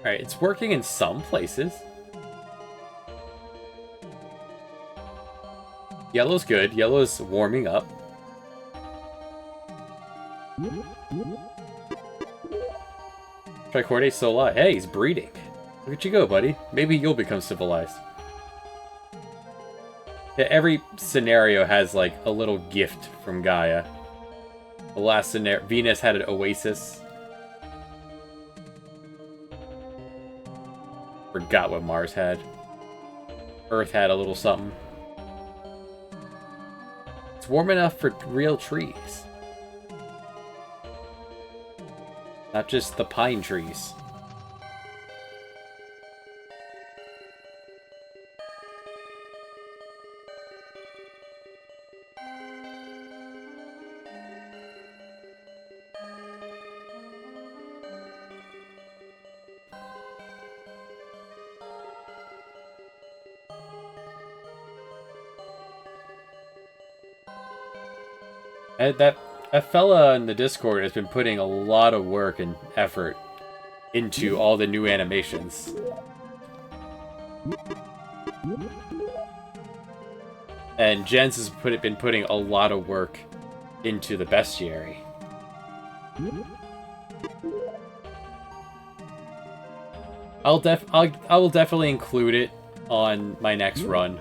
Alright, it's working in some places. Yellow's good. Yellow's warming up. Tricorde's still alive. Hey, he's breeding. Look at you go, buddy. Maybe you'll become civilized. Yeah, every scenario has, like, a little gift from Gaia. The last scenario, Venus had an oasis. Forgot what Mars had. Earth had a little something. It's warm enough for real trees. Not just the pine trees. And that fella in the Discord has been putting a lot of work and effort into all the new animations. And Jens has been putting a lot of work into the bestiary. I will definitely include it on my next run.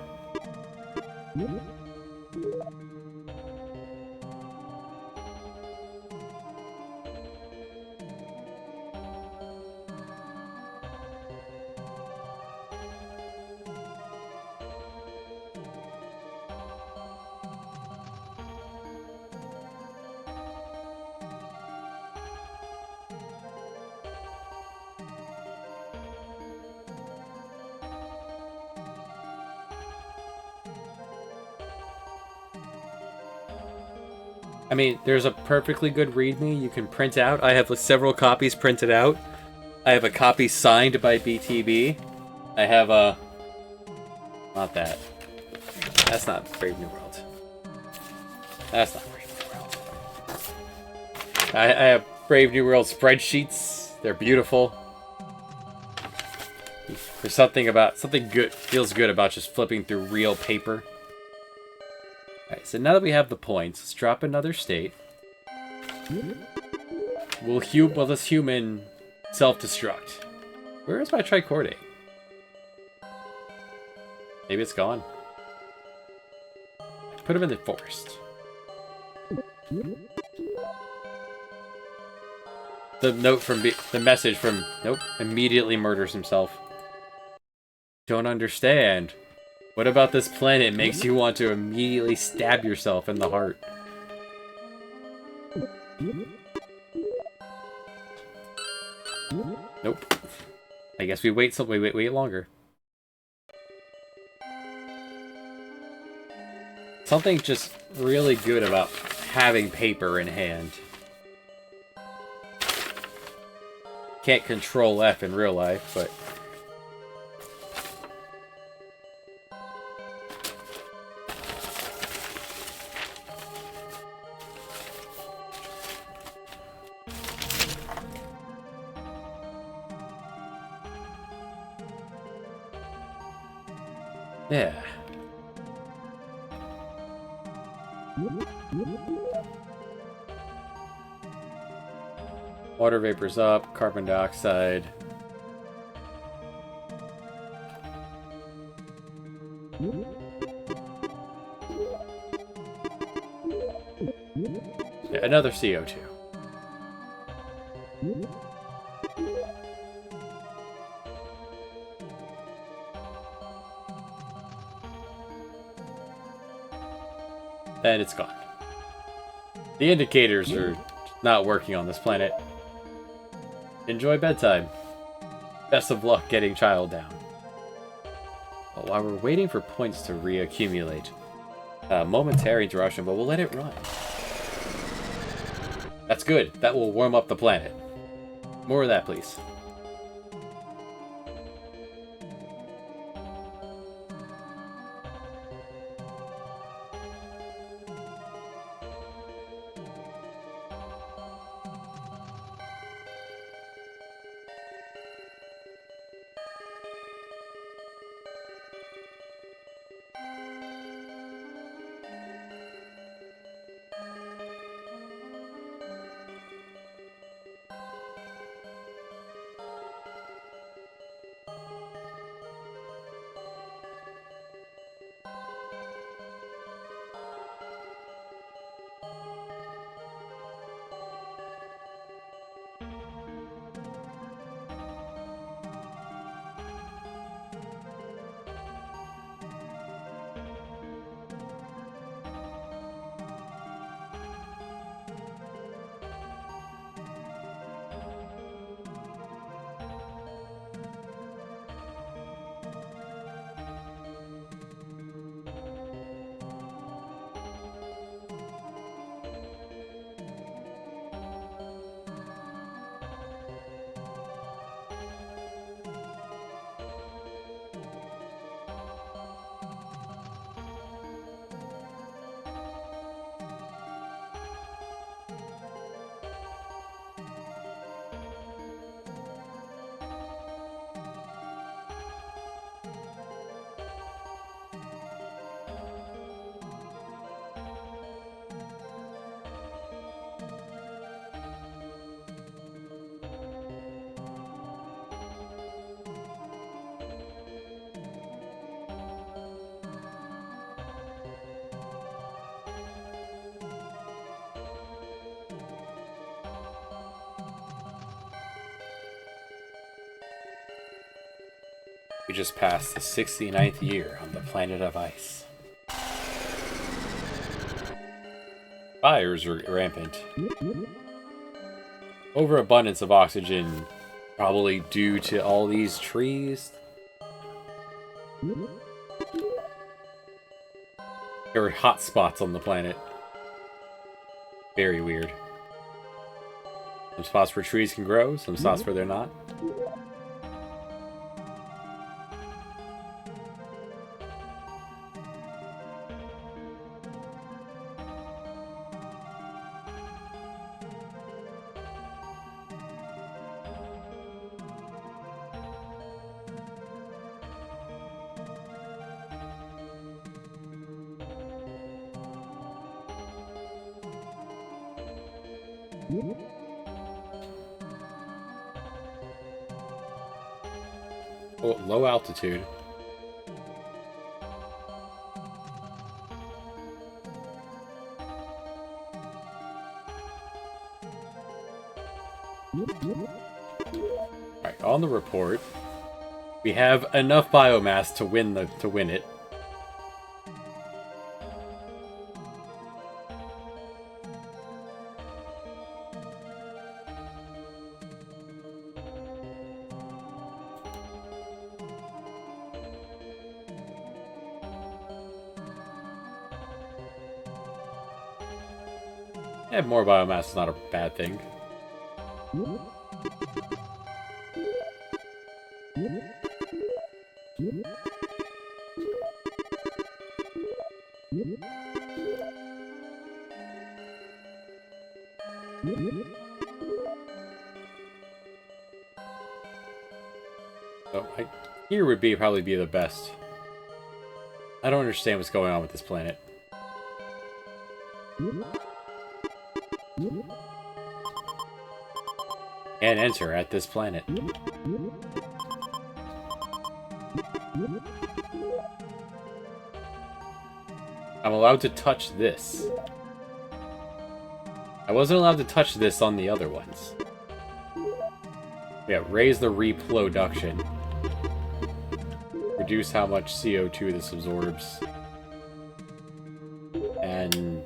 I mean, there's a perfectly good README you can print out. I have several copies printed out. I have a copy signed by BTB. I have a... Not that. That's not Brave New World. That's not Brave New World. I have Brave New World spreadsheets. They're beautiful. There's something good, feels good about just flipping through real paper. Alright, so now that we have the points, let's drop another state. Will this human self-destruct? Where is my Tricorde? Maybe it's gone. Put him in the forest. The note from the message from nope, immediately murders himself. Don't understand. What about this planet makes you want to immediately stab yourself in the heart? Nope. I guess we wait wait longer. Something just really good about having paper in hand. Can't control F in real life, but yeah. Water vapor's up, carbon dioxide. Yeah, another CO2. And it's gone. The indicators are not working on this planet. Enjoy bedtime. Best of luck getting child down. But while we're waiting for points to reaccumulate, momentary interruption, but we'll let it run. That's good. That will warm up the planet. More of that, please. We just passed the 69th year on the planet of ice. Fires are rampant. Overabundance of oxygen, probably due to all these trees. There are hot spots on the planet. Very weird. Some spots where trees can grow, some spots where they're not. Oh, low altitude. Alright, on the report, we have enough biomass to win it. Yeah, more biomass is not a bad thing. So, here would probably be the best. I don't understand what's going on with this planet. And enter at this planet. I'm allowed to touch this. I wasn't allowed to touch this on the other ones. Yeah, raise the reproduction. Reduce how much CO2 this absorbs. And...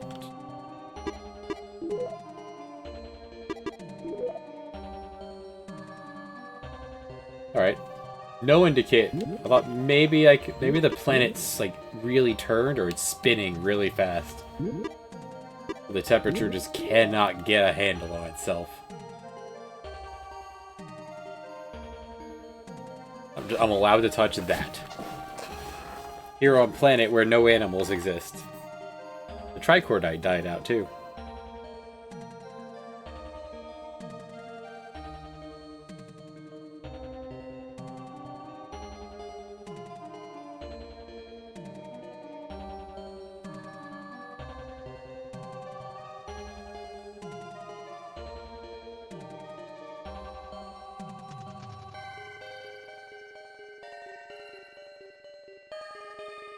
Alright. No indicate. I thought maybe maybe the planet's like really turned or it's spinning really fast. The temperature just cannot get a handle on itself. I'm allowed to touch that. Here on planet where no animals exist. The trichordite died out too.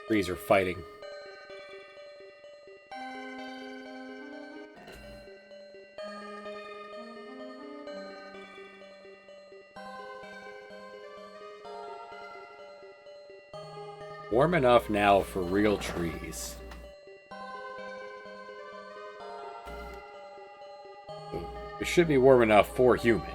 Trees are fighting. Warm enough now for real trees. It should be warm enough for human.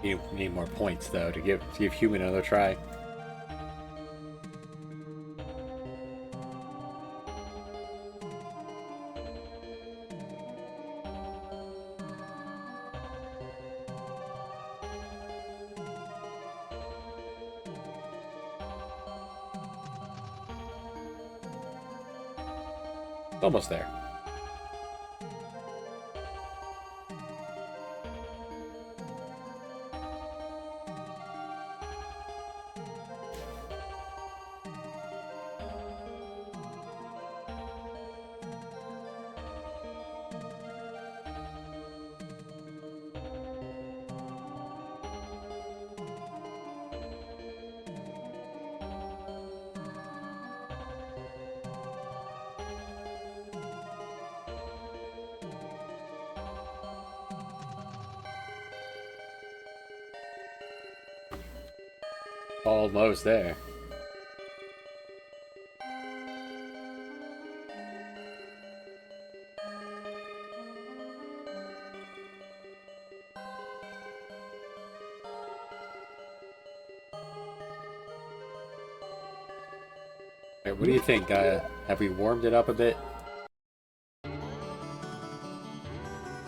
You need more points though to give human another try. Almost there. Almost there. Alright, what do you think? Have we warmed it up a bit?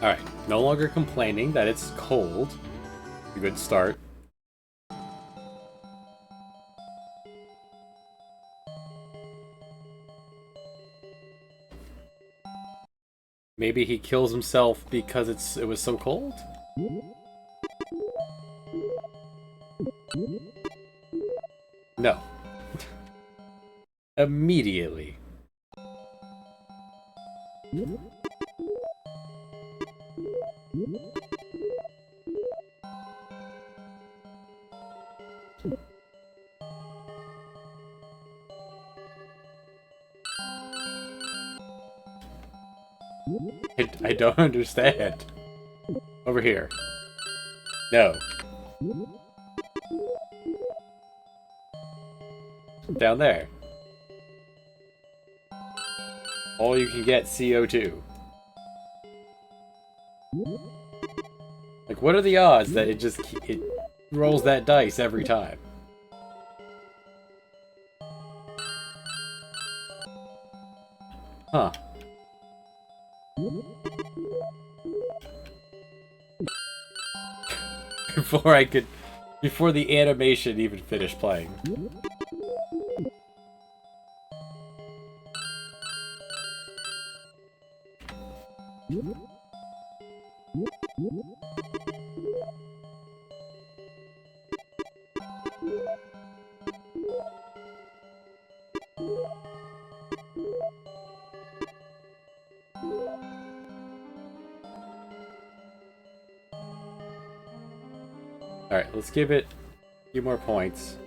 Alright, no longer complaining that it's cold. A good start. Maybe he kills himself because it was so cold? No. Immediately. I don't understand. Over here. No. Down there. All you can get CO2. Like, what are the odds that it rolls that dice every time? Huh. Before the animation even finished playing. Alright, let's give it a few more points.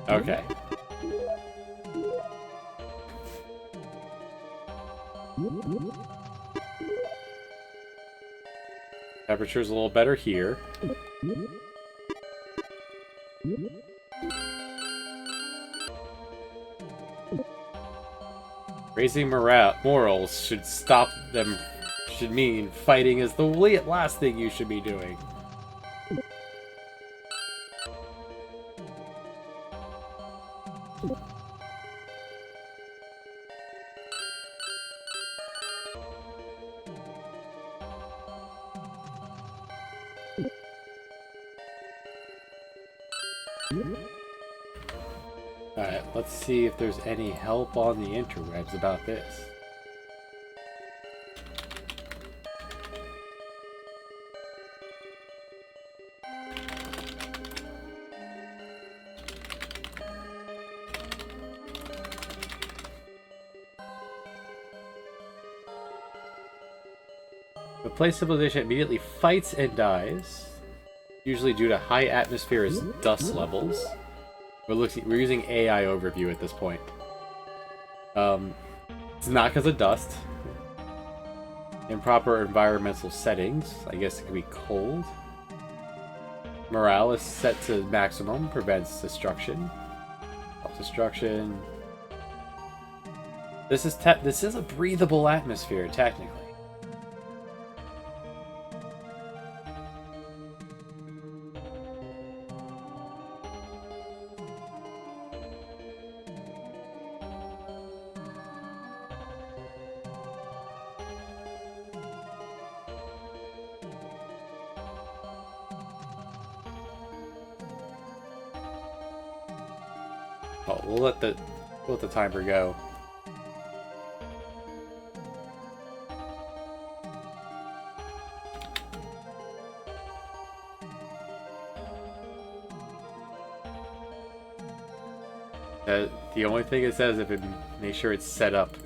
Okay. Temperature's a little better here. Raising morals should stop them, should mean fighting is the last thing you should be doing. Alright, let's see if there's any help on the interwebs about this. The place civilization immediately fights and dies, usually due to high atmospheric dust levels. We're using AI overview at this point. It's not because of dust. Improper environmental settings. I guess it could be cold. Morale is set to maximum, prevents destruction. Self-destruction. This is a breathable atmosphere, technically. Oh, we'll let the timer go. The only thing it says if it make sure it's set up.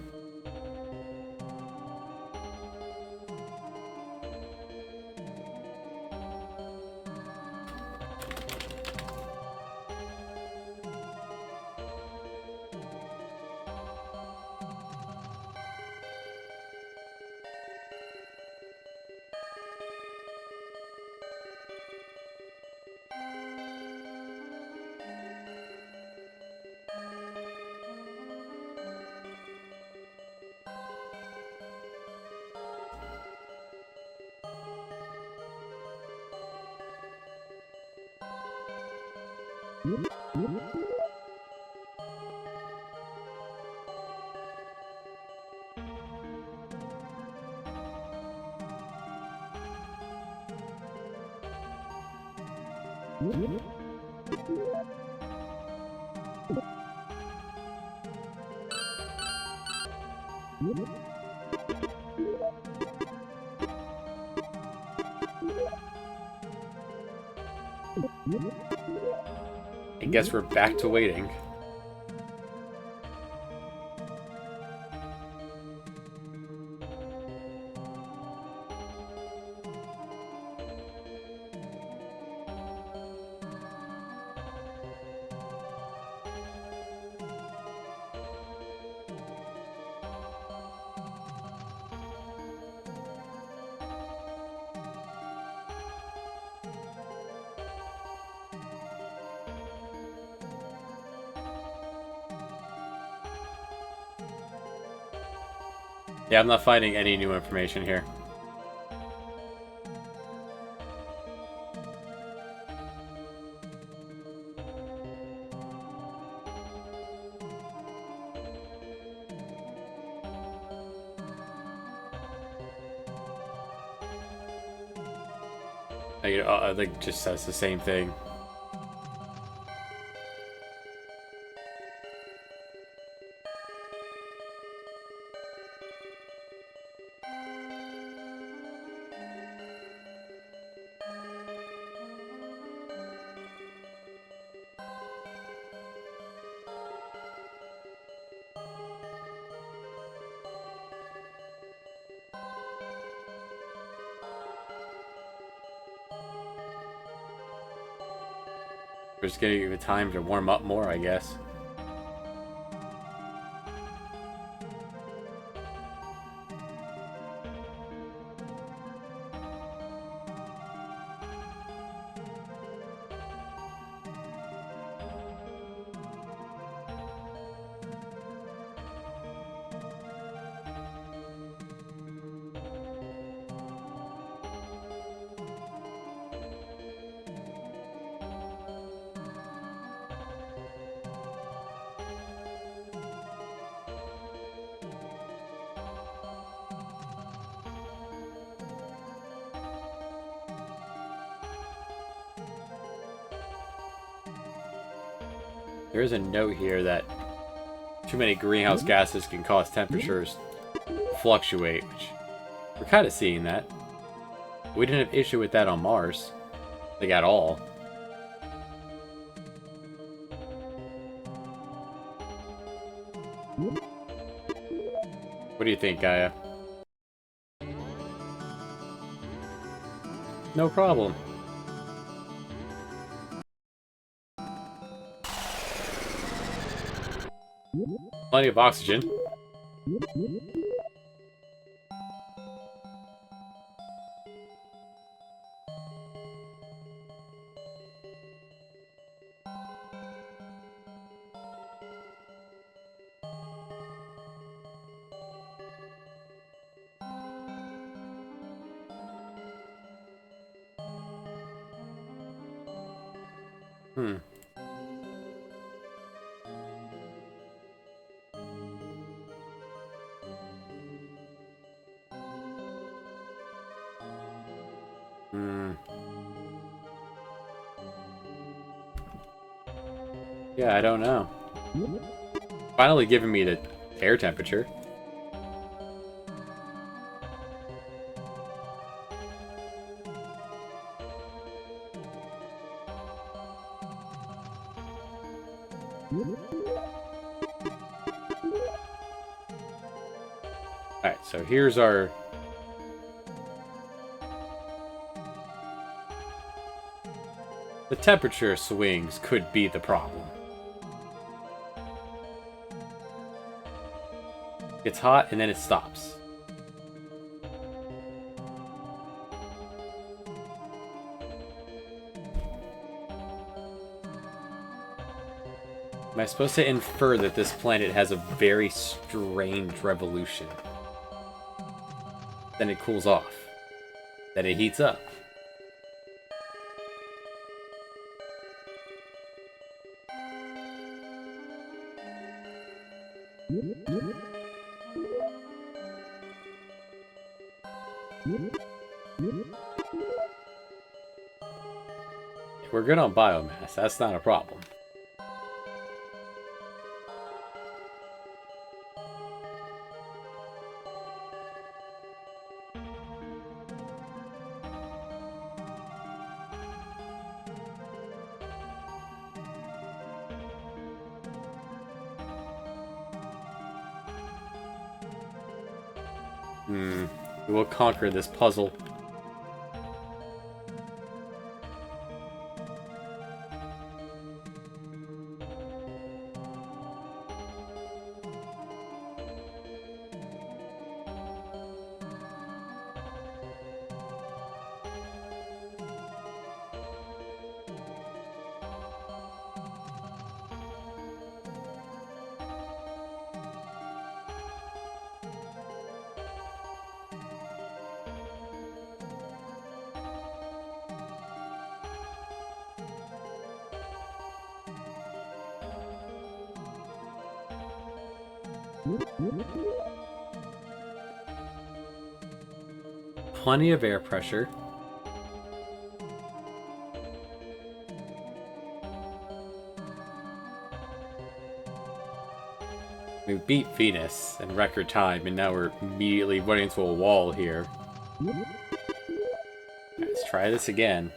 I guess we're back to waiting. Yeah, I'm not finding any new information here. I think it just says the same thing. We're just gonna give it time to warm up more, I guess. There is a note here that too many greenhouse gases can cause temperatures to fluctuate, which we're kind of seeing that. We didn't have issue with that on Mars, like at all. What do you think, Gaia? No problem. Plenty of oxygen. Hmm. Yeah, I don't know. Finally giving me the air temperature. Alright, so here's our... The temperature swings could be the problem. It's hot and then it stops. Am I supposed to infer that this planet has a very strange revolution? Then it cools off. Then it heats up. We're good on biomass, that's not a problem. We will conquer this puzzle. Plenty of air pressure. We beat Venus in record time, and now we're immediately running into a wall here. Let's try this again.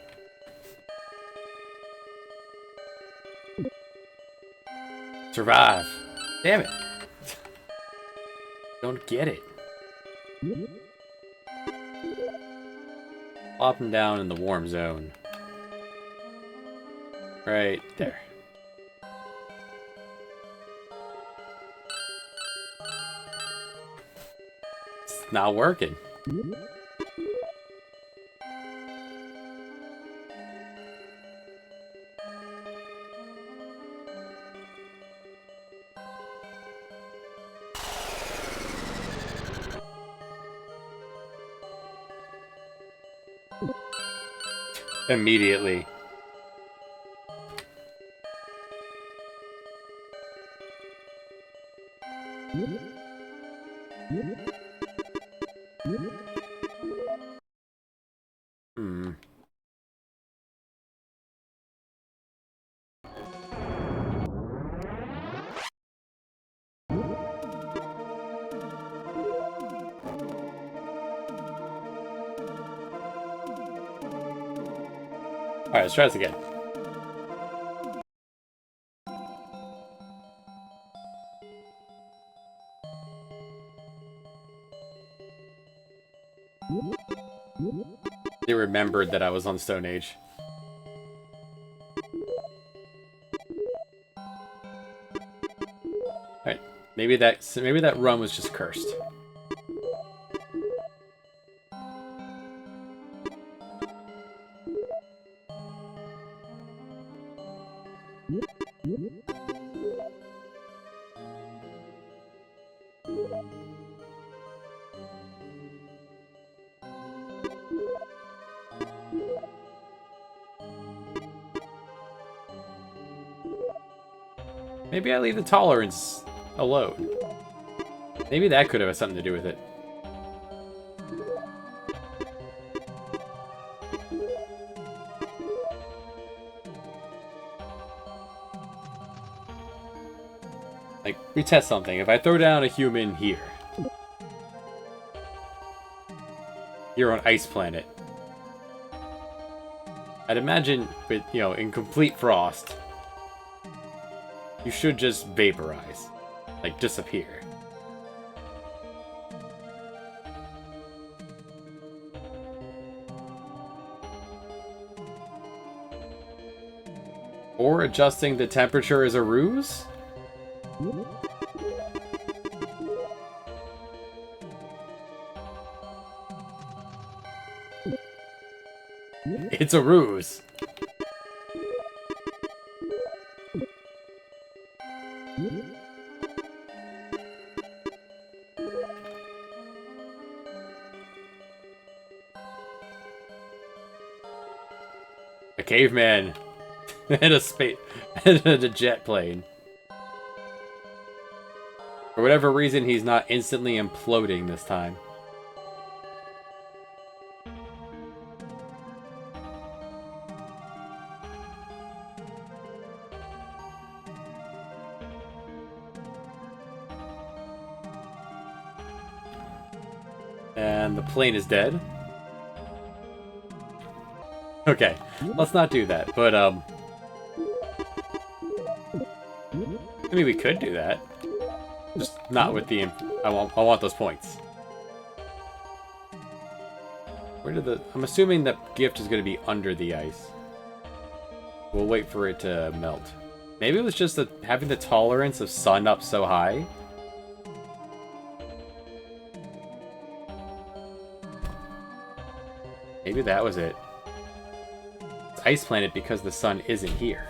Survive! Damn it! Don't get it. Plop him down in the warm zone. Right there. It's not working. Immediately. Alright, let's try this again. They remembered that I was on Stone Age. Alright, maybe that run was just cursed. Maybe I leave the tolerance alone. Maybe that could have something to do with it. Like, we test something. If I throw down a human here, you're on Ice Planet. I'd imagine, with, you know, in complete frost, you should just vaporize. Like, disappear. Or adjusting the temperature is a ruse? It's a ruse. A caveman and a space and a jet plane. For whatever reason, he's not instantly imploding this time. And the plane is dead. Okay, let's not do that, but, I mean, we could do that. Just not with the... I want those points. Where did the... I'm assuming that gift is going to be under the ice. We'll wait for it to melt. Maybe it was just having the tolerance of sun up so high. Maybe that was it. It's Ice Planet because the sun isn't here.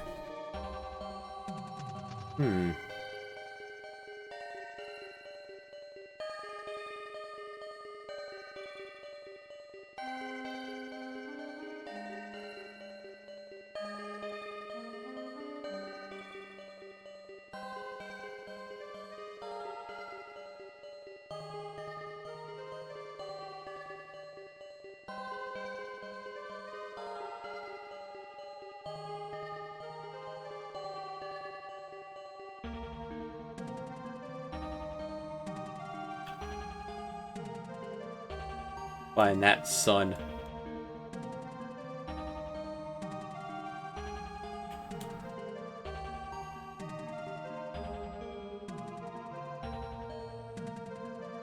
Find that sun.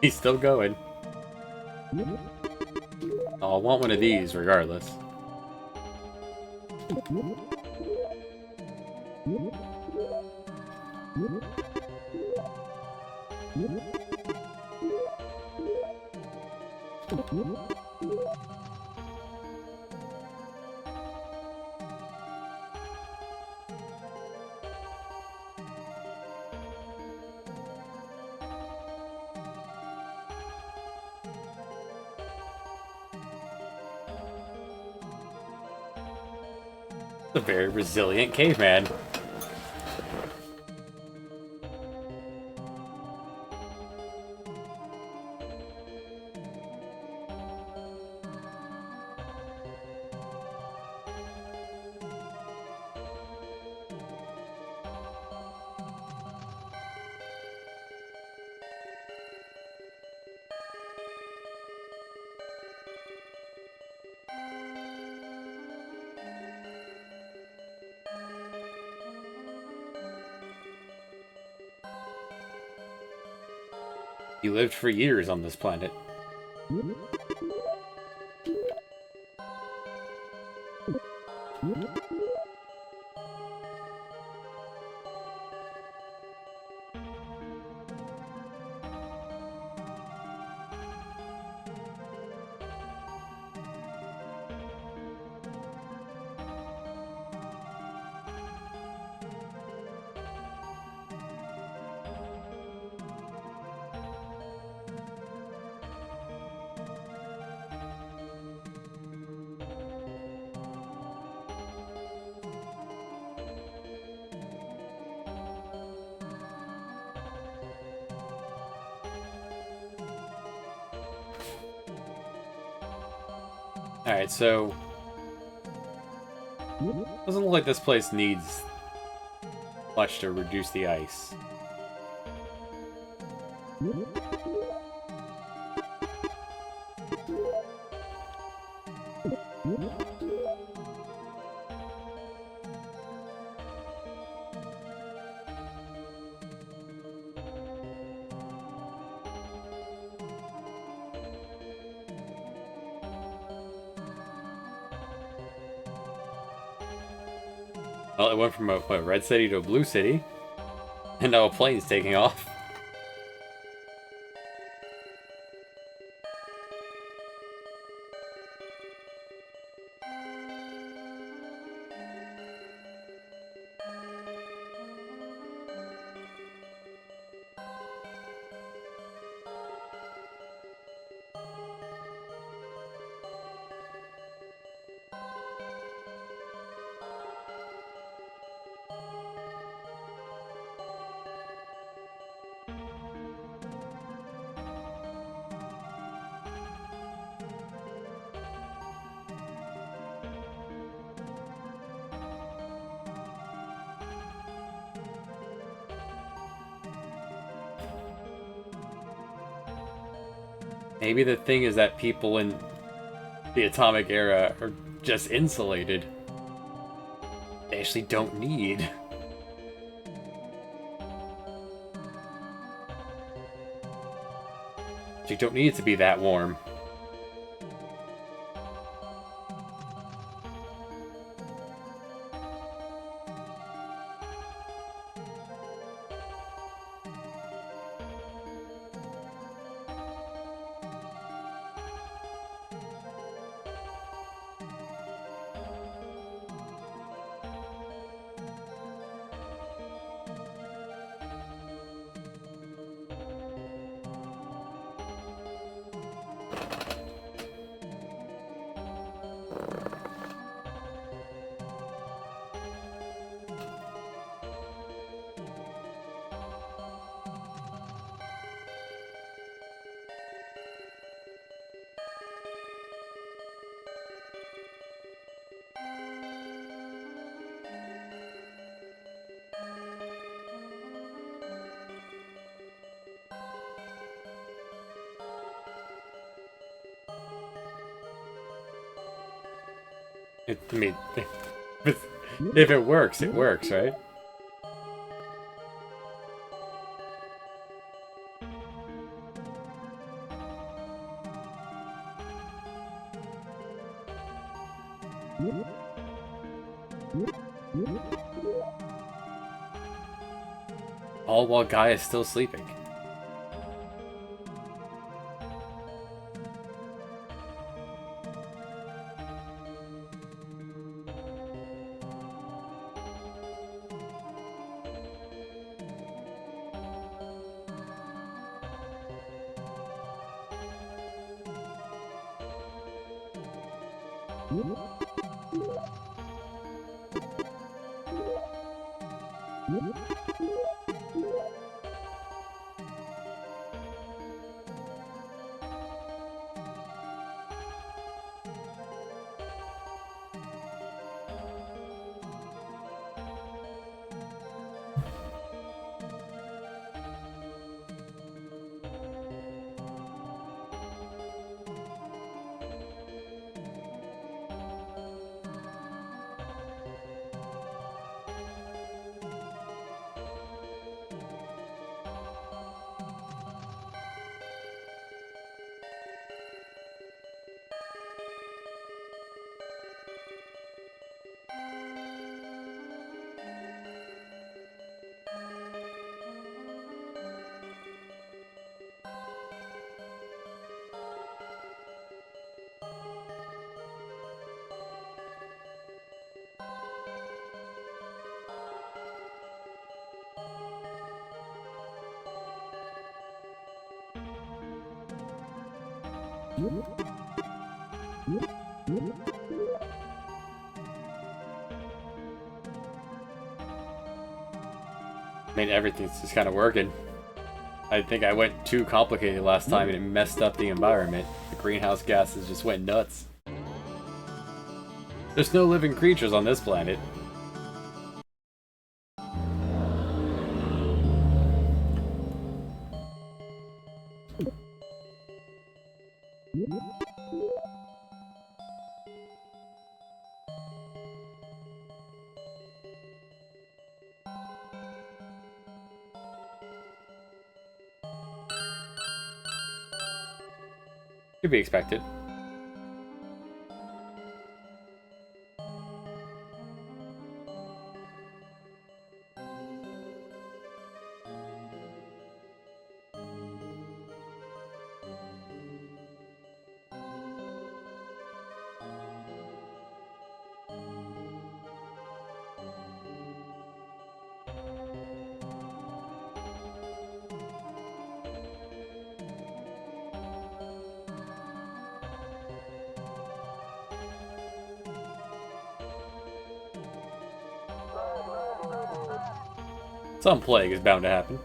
He's still going. Oh, I want one of these regardless. A very resilient caveman. He lived for years on this planet. Alright, so... doesn't look like this place needs much to reduce the ice. Well, it went from a red city to a blue city, and now a plane's taking off. Maybe the thing is that people in the atomic era are just insulated. They actually don't need. You don't need it to be that warm. I mean, if it works, right? All while Guy is still sleeping. I mean, everything's just kind of working. I think I went too complicated last time and it messed up the environment. The greenhouse gases just went nuts. There's no living creatures on this planet. To be expected. Some plague is bound to happen.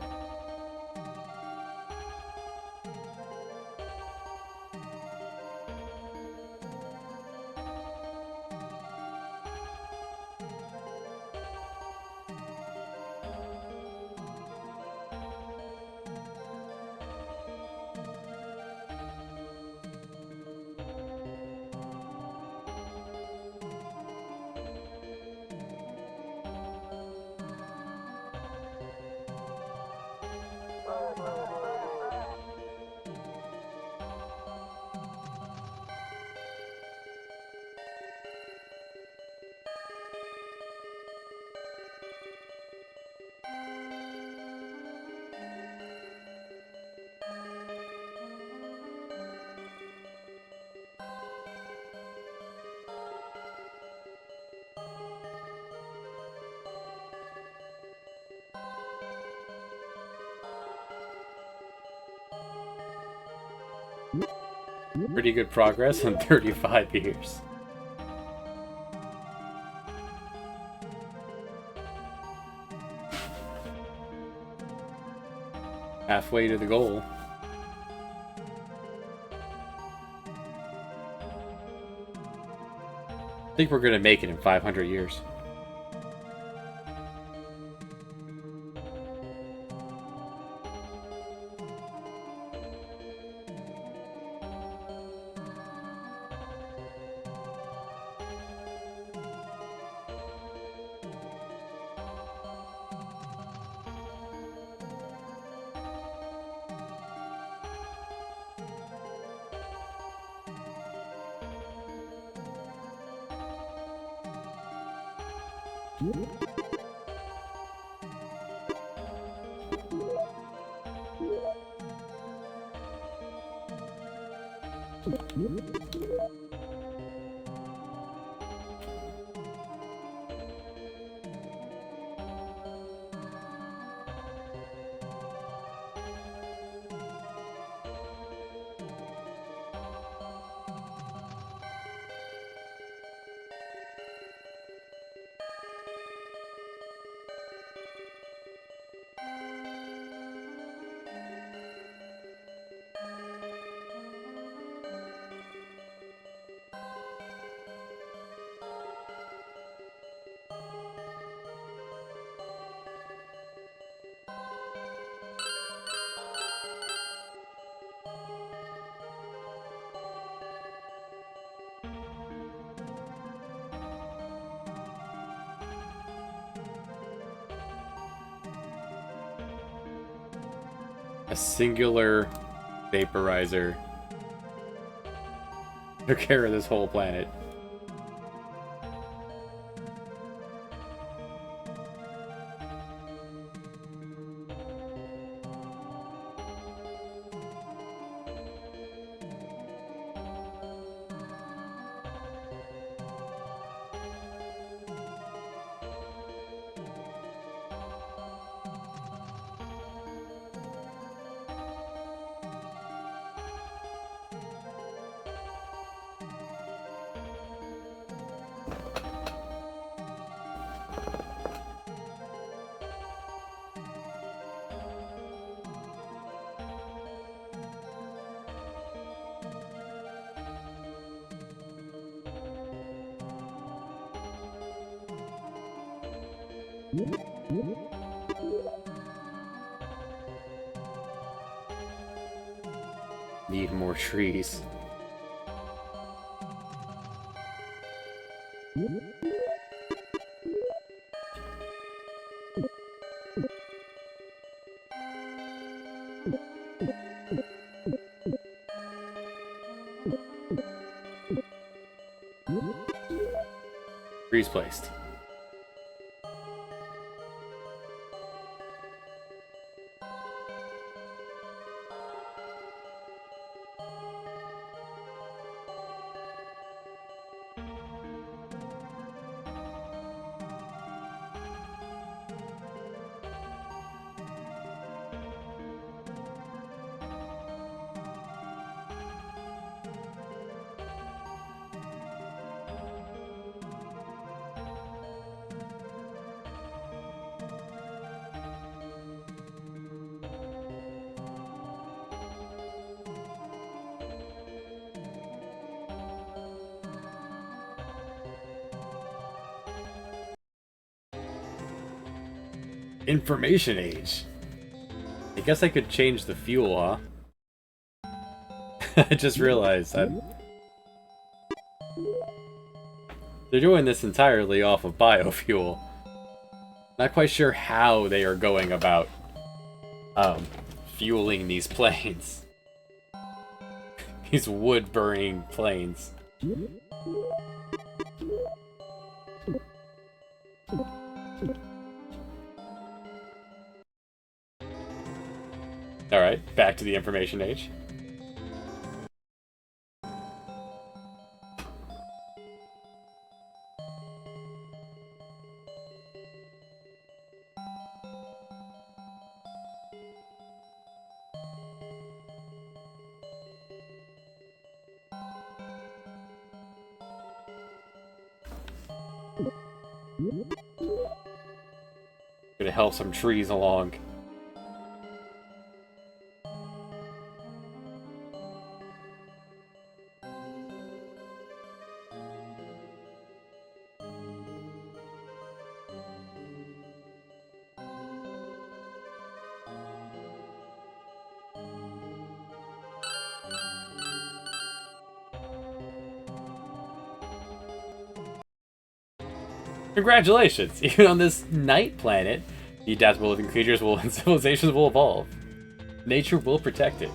Pretty good progress in 35 years. Halfway to the goal. I think we're gonna make it in 500 years. A singular vaporizer took care of this whole planet. Need more trees. Freeze placed. Information age. I guess I could change the fuel, huh? I just realized they're doing this entirely off of biofuel. Not quite sure how they are going about fueling these planes. These wood-burning planes. Alright, back to the information age. Gonna help some trees along. Congratulations! Even on this night planet, the adaptable living creatures will and civilizations will evolve. Nature will protect it.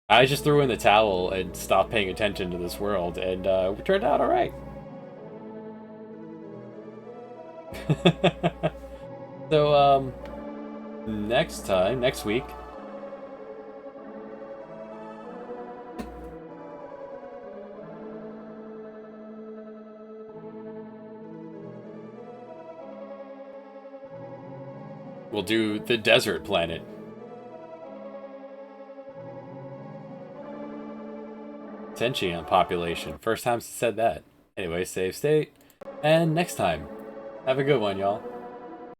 I just threw in the towel and stopped paying attention to this world, and it turned out alright. So, next week, we'll do the desert planet. Sentient population. First time said that. Anyway, save state. And next time. Have a good one, y'all.